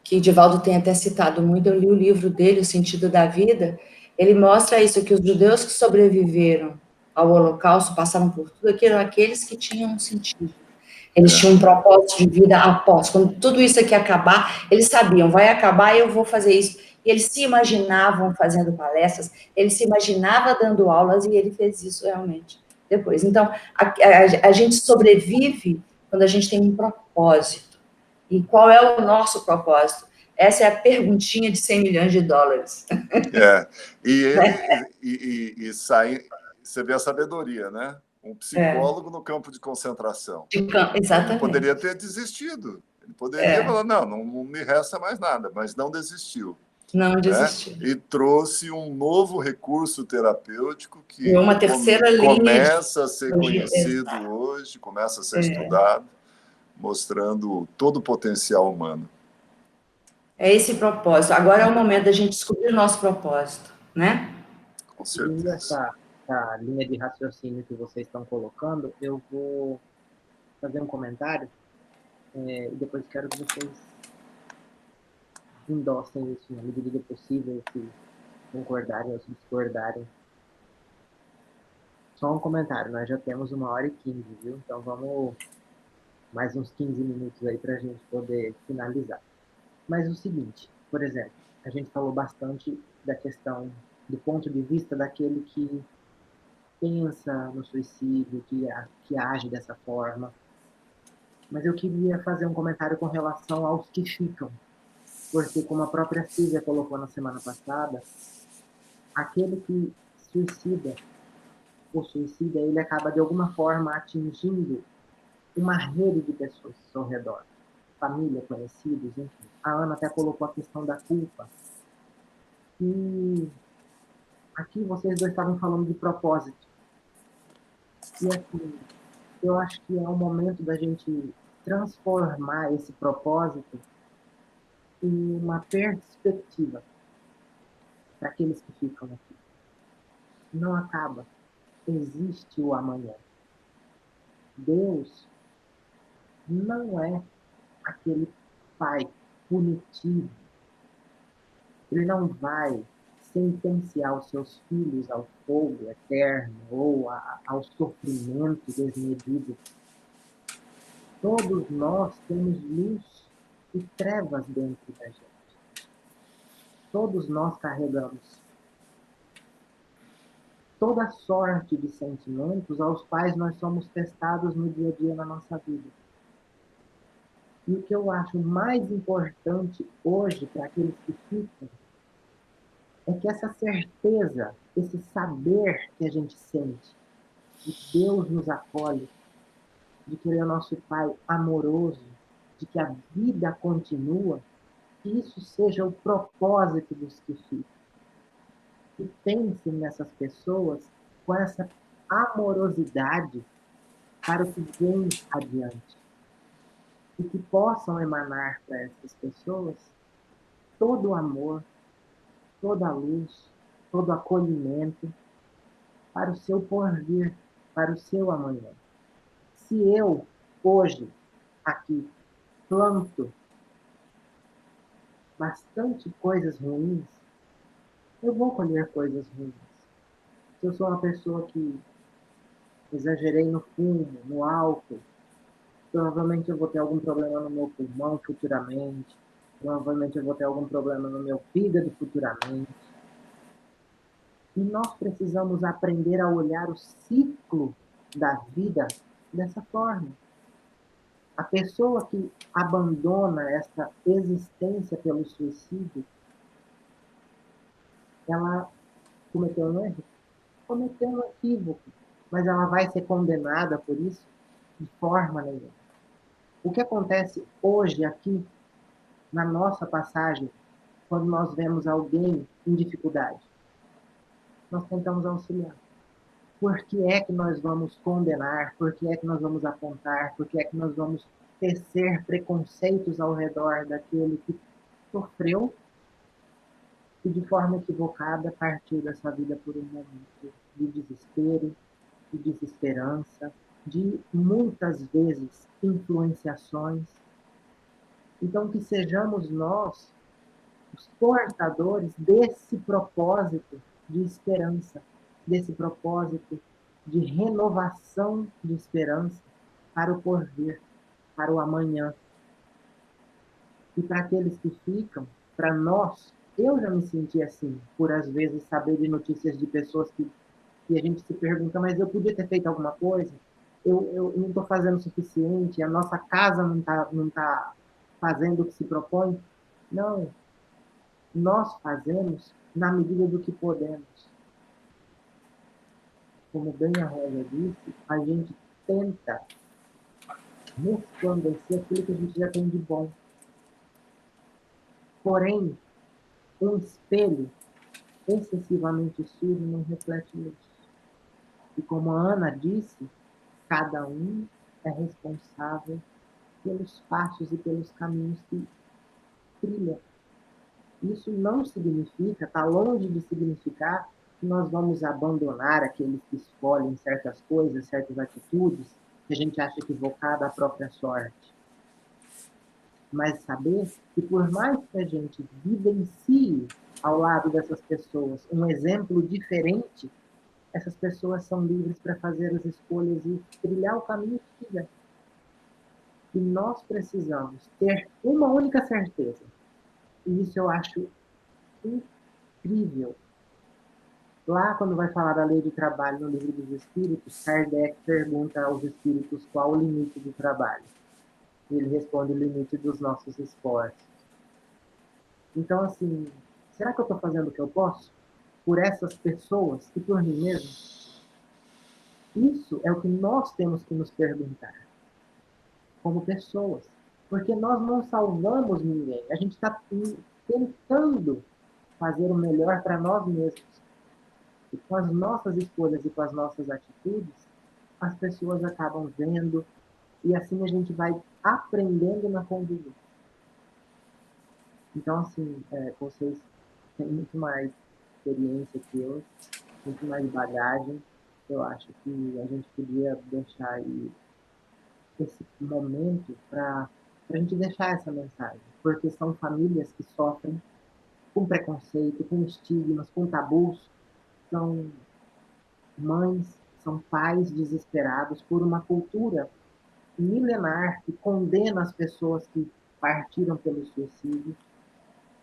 que Divaldo tem até citado muito, eu li o livro dele, O Sentido da Vida, ele mostra isso, que os judeus que sobreviveram ao Holocausto, passaram por tudo aquilo, aqueles que tinham um sentido. Eles tinham um propósito de vida após. Quando tudo isso aqui acabar, eles sabiam, vai acabar e eu vou fazer isso. E eles se imaginavam fazendo palestras, ele se imaginava dando aulas e ele fez isso realmente depois. Então, a gente sobrevive quando a gente tem um propósito. E qual é o nosso propósito? Essa é a perguntinha de 100 milhões de dólares. E ele sai, você vê a sabedoria, né? Um psicólogo no campo de concentração. Exatamente. Ele poderia ter desistido. Ele poderia falar, não me resta mais nada, mas não desistiu. Não desistiu. Né? E trouxe um novo recurso terapêutico que uma terceira começa a ser conhecido hoje, começa a ser estudado, mostrando todo o potencial humano. É esse propósito. Agora é o momento da gente descobrir o nosso propósito, né? Com certeza. Essa linha de raciocínio que vocês estão colocando, eu vou fazer um comentário e depois quero que vocês endossem isso na medida do possível, se concordarem ou se discordarem. Só um comentário, nós já temos 1h15, viu? Então vamos mais uns 15 minutos aí para a gente poder finalizar. Mas o seguinte, por exemplo, a gente falou bastante da questão do ponto de vista daquele que pensa no suicídio, que age dessa forma. Mas eu queria fazer um comentário com relação aos que ficam. Porque, como a própria Silvia colocou na semana passada, aquele que suicida, o suicida, ele acaba de alguma forma atingindo uma rede de pessoas ao redor. Família, conhecidos, enfim. A Ana até colocou a questão da culpa. E aqui vocês dois estavam falando de propósito. E assim, eu acho que é o momento da gente transformar esse propósito em uma perspectiva para aqueles que ficam aqui. Não acaba. Existe o amanhã. Deus não é aquele pai punitivo. Ele não vai sentenciar os seus filhos ao fogo eterno ou ao sofrimento desmedido. Todos nós temos luz e trevas dentro da gente. Todos nós carregamos toda sorte de sentimentos aos quais nós somos testados no dia a dia na nossa vida. E o que eu acho mais importante hoje para aqueles que ficam é que essa certeza, esse saber que a gente sente, de que Deus nos acolhe, de que Ele é o nosso Pai amoroso, de que a vida continua, que isso seja o propósito dos que ficam. E pensem nessas pessoas com essa amorosidade para o que vem adiante. E que possam emanar para essas pessoas todo o amor, toda a luz, todo o acolhimento para o seu porvir, para o seu amanhã. Se eu, hoje, aqui, planto bastante coisas ruins, eu vou colher coisas ruins. Se eu sou uma pessoa que exagerei no fumo, no álcool, provavelmente eu vou ter algum problema no meu pulmão futuramente, provavelmente eu vou ter algum problema no meu fígado futuramente. E nós precisamos aprender a olhar o ciclo da vida dessa forma. A pessoa que abandona essa existência pelo suicídio, ela cometeu um erro, cometeu um equívoco, mas ela vai ser condenada por isso? De forma nenhuma. O que acontece hoje aqui, na nossa passagem, quando nós vemos alguém em dificuldade? Nós tentamos auxiliar. Por que é que nós vamos condenar? Por que é que nós vamos apontar? Por que é que nós vamos tecer preconceitos ao redor daquele que sofreu e de forma equivocada partiu dessa vida por um momento de desespero, de desesperança, de muitas vezes influenciações? Então, que sejamos nós os portadores desse propósito de esperança, desse propósito de renovação de esperança para o porvir, para o amanhã. E para aqueles que ficam, para nós, eu já me senti assim, por às vezes saber de notícias de pessoas que a gente se pergunta, mas eu podia ter feito alguma coisa? Eu não estou fazendo o suficiente? A nossa casa não tá fazendo o que se propõe? Não, nós fazemos na medida do que podemos. Como bem a Rosa disse, a gente tenta resplandecer aquilo que a gente já tem de bom. Porém, um espelho excessivamente sujo não reflete luz. E como a Ana disse, cada um é responsável pelos passos e pelos caminhos que trilha. Isso não significa, está longe de significar que nós vamos abandonar aqueles que escolhem certas coisas, certas atitudes, que a gente acha equivocada à própria sorte. Mas saber que por mais que a gente vivencie ao lado dessas pessoas um exemplo diferente, essas pessoas são livres para fazer as escolhas e trilhar o caminho que quiser. E nós precisamos ter uma única certeza. E isso eu acho incrível. Lá, quando vai falar da lei do trabalho no Livro dos Espíritos, Kardec pergunta aos espíritos qual o limite do trabalho. E ele responde o limite dos nossos esforços. Então, assim, será que eu estou fazendo o que eu posso por essas pessoas e por mim mesmo? Isso é o que nós temos que nos perguntar como pessoas. Porque nós não salvamos ninguém. A gente está tentando fazer o melhor para nós mesmos. E com as nossas escolhas e com as nossas atitudes, as pessoas acabam vendo e assim a gente vai aprendendo na convivência. Então, assim, vocês têm muito mais experiência que eu, muito mais bagagem. Eu acho que a gente podia deixar aí esse momento para a gente deixar essa mensagem, porque são famílias que sofrem com preconceito, com estigmas, com tabus, são mães, são pais desesperados por uma cultura milenar que condena as pessoas que partiram pelo suicídio.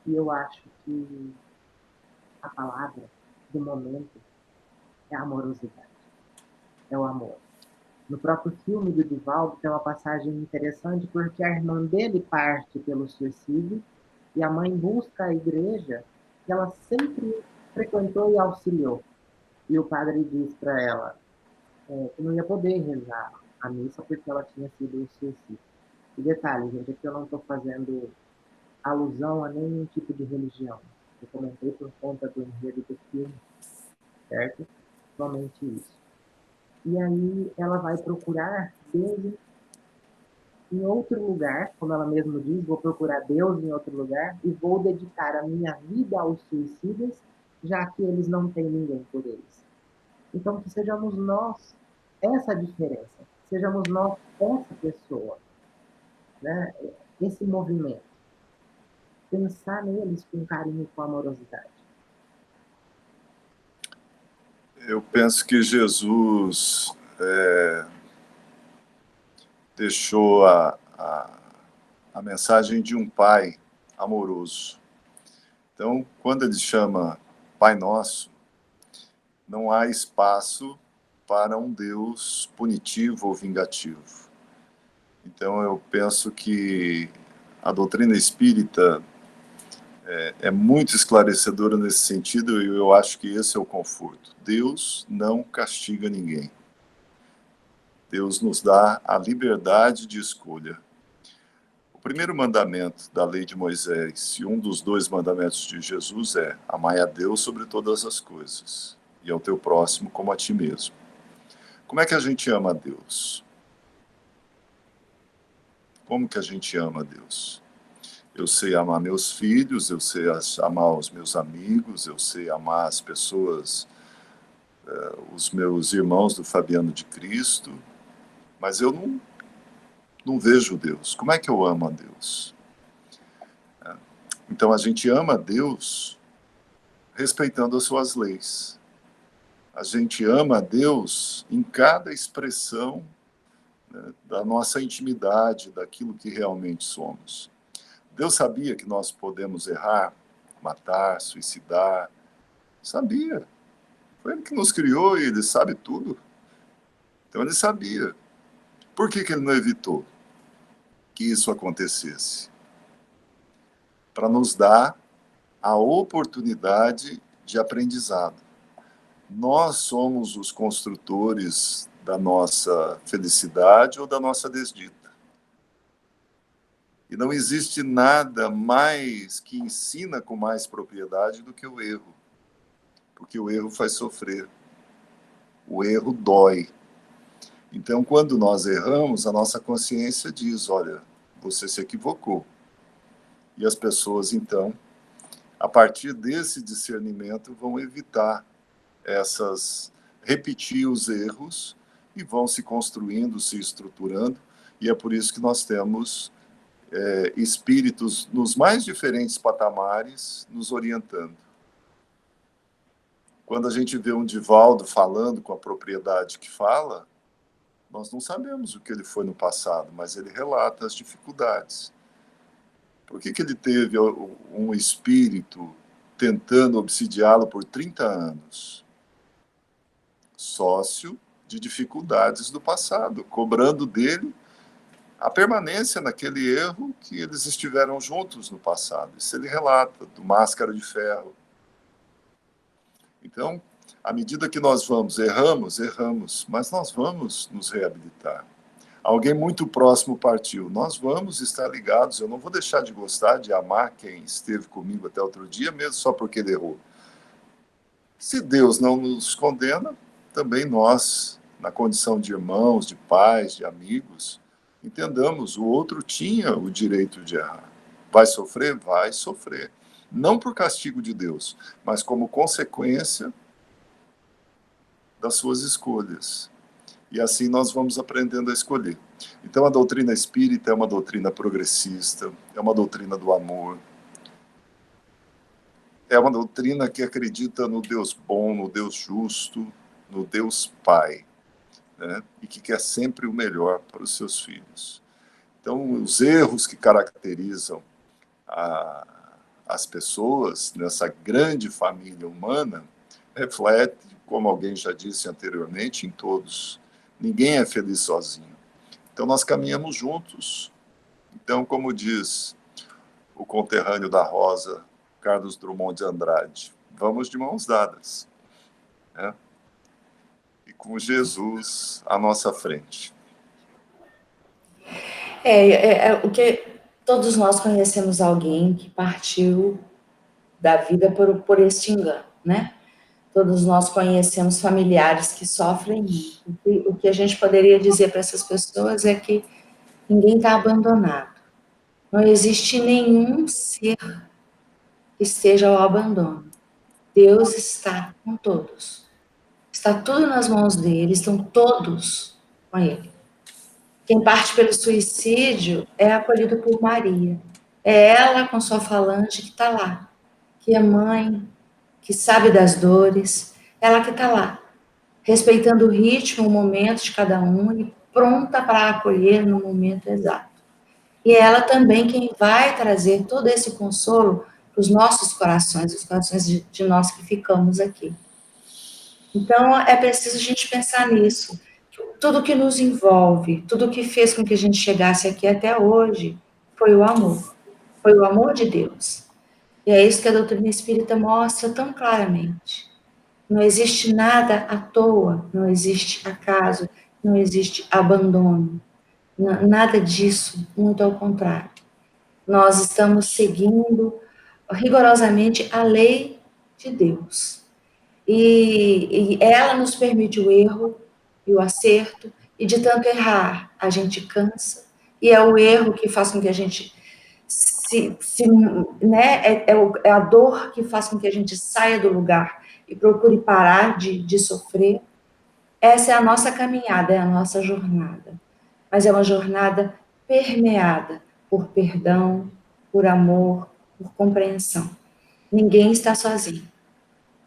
E eu acho que a palavra do momento é a amorosidade, é o amor. No próprio filme do Divaldo tem uma passagem interessante porque a irmã dele parte pelo suicídio e a mãe busca a igreja que ela sempre frequentou e auxiliou. E o padre diz para ela que não ia poder rezar a missa porque ela tinha sido suicídio. E detalhe, gente, aqui eu não estou fazendo alusão a nenhum tipo de religião. Eu comentei por conta do enredo do filme, certo? Somente isso. E aí ela vai procurar Deus em outro lugar, como ela mesma diz, vou procurar Deus em outro lugar e vou dedicar a minha vida aos suicidas, já que eles não têm ninguém por eles. Então, que sejamos nós essa diferença, sejamos nós essa pessoa, né? Esse movimento. Pensar neles com carinho e com amorosidade. Eu penso que Jesus deixou a mensagem de um pai amoroso. Então, quando ele chama Pai Nosso, não há espaço para um Deus punitivo ou vingativo. Então, eu penso que a doutrina espírita é muito esclarecedora nesse sentido, e eu acho que esse é o conforto. Deus não castiga ninguém. Deus nos dá a liberdade de escolha. O primeiro mandamento da lei de Moisés e um dos 2 mandamentos de Jesus é: amai a Deus sobre todas as coisas e ao teu próximo como a ti mesmo. Como é que a gente ama a Deus? Como que a gente ama a Deus? Eu sei amar meus filhos, eu sei amar os meus amigos, eu sei amar as pessoas, os meus irmãos do Fabiano de Cristo, mas eu não vejo Deus. Como é que eu amo a Deus? Então a gente ama a Deus respeitando as suas leis. A gente ama a Deus em cada expressão, né, da nossa intimidade, daquilo que realmente somos. Deus sabia que nós podemos errar, matar, suicidar. Sabia. Foi Ele que nos criou e Ele sabe tudo. Então Ele sabia. Por que Ele não evitou que isso acontecesse? Para nos dar a oportunidade de aprendizado. Nós somos os construtores da nossa felicidade ou da nossa desdita. E não existe nada mais que ensina com mais propriedade do que o erro. Porque o erro faz sofrer. O erro dói. Então, quando nós erramos, a nossa consciência diz: olha, você se equivocou. E as pessoas, então, a partir desse discernimento, vão evitar repetir os erros e vão se construindo, se estruturando. E é por isso que nós temos espíritos nos mais diferentes patamares nos orientando. Quando a gente vê um Divaldo falando com a propriedade que fala, nós não sabemos o que ele foi no passado, mas ele relata as dificuldades. Por que ele teve um espírito tentando obsidiá-lo por 30 anos? Sócio de dificuldades do passado, cobrando dele a permanência naquele erro que eles estiveram juntos no passado. Isso ele relata, do Máscara de Ferro. Então, à medida que nós erramos, mas nós vamos nos reabilitar. Alguém muito próximo partiu, nós vamos estar ligados. Eu não vou deixar de gostar, de amar quem esteve comigo até outro dia, mesmo só porque ele errou. Se Deus não nos condena, também nós, na condição de irmãos, de pais, de amigos, entendamos, o outro tinha o direito de errar. Vai sofrer? Vai sofrer. Não por castigo de Deus, mas como consequência das suas escolhas. E assim nós vamos aprendendo a escolher. Então a doutrina espírita é uma doutrina progressista, é uma doutrina do amor, é uma doutrina que acredita no Deus bom, no Deus justo, no Deus Pai, né? E que quer sempre o melhor para os seus filhos. Então, os erros que caracterizam as pessoas nessa grande família humana refletem, como alguém já disse anteriormente, em todos. Ninguém é feliz sozinho. Então, nós caminhamos juntos. Então, como diz o conterrâneo da Rosa, Carlos Drummond de Andrade, vamos de mãos dadas, né? E com Jesus à nossa frente. O que todos nós conhecemos alguém que partiu da vida por este engano, né? Todos nós conhecemos familiares que sofrem. O que a gente poderia dizer para essas pessoas é que ninguém está abandonado. Não existe nenhum ser que esteja ao abandono. Deus está com todos. Está tudo nas mãos dele, estão todos com ele. Quem parte pelo suicídio é acolhido por Maria. É ela com sua falange que está lá, que é mãe, que sabe das dores, ela que está lá, respeitando o ritmo, o momento de cada um pronta para acolher no momento exato. E é ela também quem vai trazer todo esse consolo para os nossos corações, os corações de nós que ficamos aqui. Então, é preciso a gente pensar nisso. Tudo que nos envolve, tudo que fez com que a gente chegasse aqui até hoje, foi o amor. Foi o amor de Deus. E é isso que a doutrina espírita mostra tão claramente. Não existe nada à toa, não existe acaso, não existe abandono. Nada disso, muito ao contrário. Nós estamos seguindo rigorosamente a lei de Deus. E ela nos permite o erro e o acerto, e de tanto errar, a gente cansa, e é o erro que faz com que a gente né, é a dor que faz com que a gente saia do lugar e procure parar de sofrer. Essa é a nossa caminhada, é a nossa jornada. Mas é uma jornada permeada por perdão, por amor, por compreensão. Ninguém está sozinho.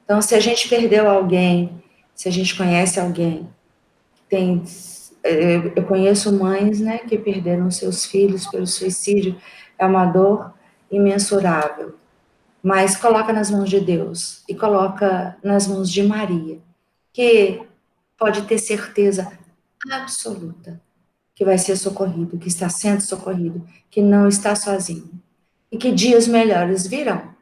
Então, se a gente perdeu alguém, se a gente conhece alguém, eu conheço mães, né, que perderam seus filhos pelo suicídio, é uma dor imensurável. Mas coloca nas mãos de Deus e coloca nas mãos de Maria, que pode ter certeza absoluta que vai ser socorrido, que está sendo socorrido, que não está sozinho. E que dias melhores virão,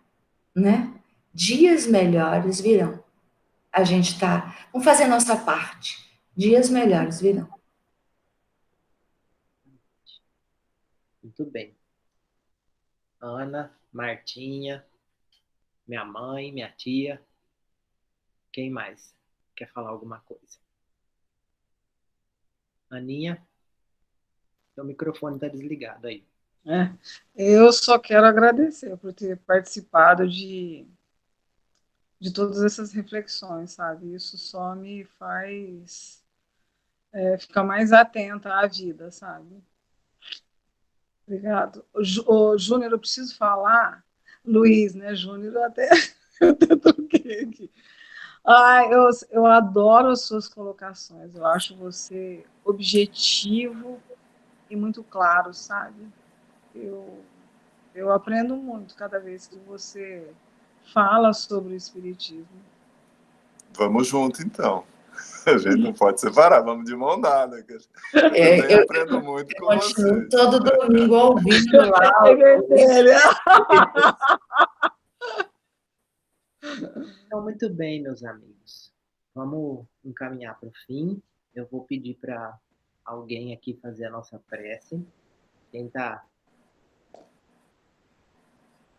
né? Dias melhores virão. A gente tá, vamos fazer a nossa parte. Dias melhores virão. Muito bem. Ana, Martinha, minha mãe, minha tia. Quem mais quer falar alguma coisa? Aninha, seu microfone está desligado aí. Eu só quero agradecer por ter participado de todas essas reflexões, sabe? Isso só me faz ficar mais atenta à vida, sabe? Obrigado. O Júnior, eu preciso falar. Luiz, né? Júnior, eu até troquei aqui. Eu adoro as suas colocações. Eu acho você objetivo e muito claro, sabe? Eu aprendo muito cada vez que você fala sobre o Espiritismo. Vamos junto, então. A gente não pode separar, vamos de mão dada. Eu aprendo muito com você. Todo domingo ouvindo lá. Então, muito bem, meus amigos. Vamos encaminhar para o fim. Eu vou pedir para alguém aqui fazer a nossa prece. Quem está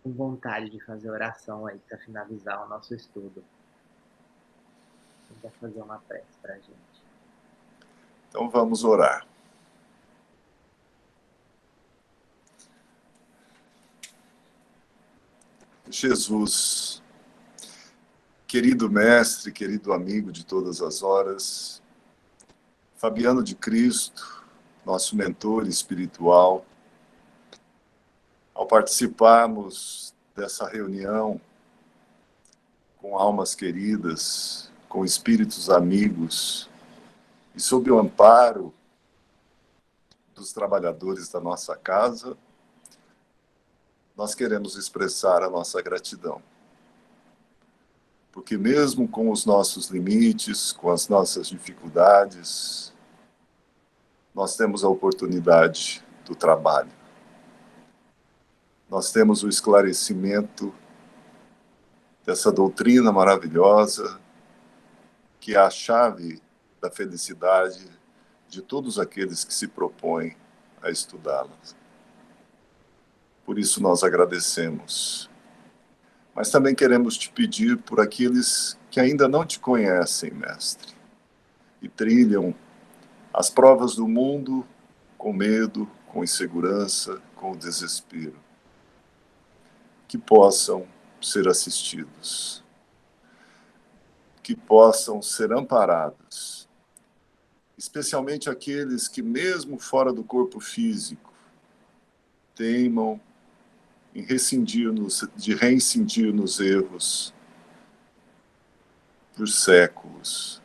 com vontade de fazer oração aí para finalizar o nosso estudo? Quem quer fazer uma prece para a gente? Então vamos orar. Jesus, querido mestre, querido amigo de todas as horas, Fabiano de Cristo, nosso mentor espiritual, ao participarmos dessa reunião com almas queridas, com espíritos amigos, e sob o amparo dos trabalhadores da nossa casa, nós queremos expressar a nossa gratidão. Porque mesmo com os nossos limites, com as nossas dificuldades, nós temos a oportunidade do trabalho. Nós temos o esclarecimento dessa doutrina maravilhosa, que é a chave da felicidade de todos aqueles que se propõem a estudá-la. Por isso nós agradecemos. Mas também queremos te pedir por aqueles que ainda não te conhecem, mestre, e trilham as provas do mundo com medo, com insegurança, com desespero, que possam ser assistidos, que possam ser amparados, especialmente aqueles que, mesmo fora do corpo físico, teimam em reincidir nos erros por séculos,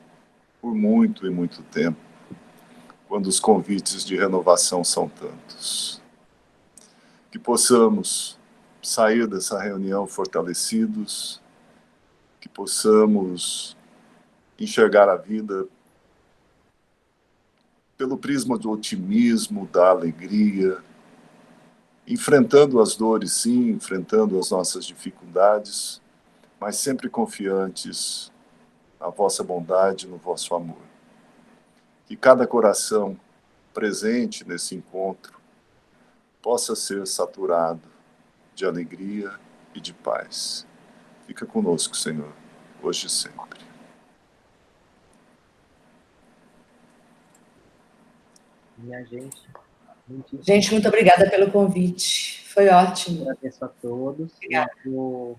por muito e muito tempo, quando os convites de renovação são tantos. Que possamos sair dessa reunião fortalecidos, que possamos enxergar a vida pelo prisma do otimismo, da alegria, enfrentando as dores, sim, enfrentando as nossas dificuldades, mas sempre confiantes na vossa bondade, no vosso amor. Que cada coração presente nesse encontro possa ser saturado de alegria e de paz. Fica conosco, Senhor, hoje e sempre. Minha gente, Gente, muito obrigada pelo convite. Foi ótimo. agradeço a todos. Obrigada. Eu vou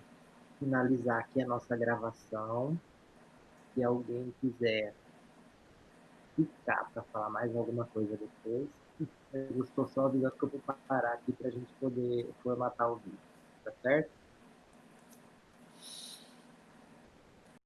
finalizar aqui a nossa gravação. Se alguém quiser ficar para falar mais alguma coisa depois, eu estou só avisando que eu vou parar aqui para a gente poder formatar o vídeo, tá certo?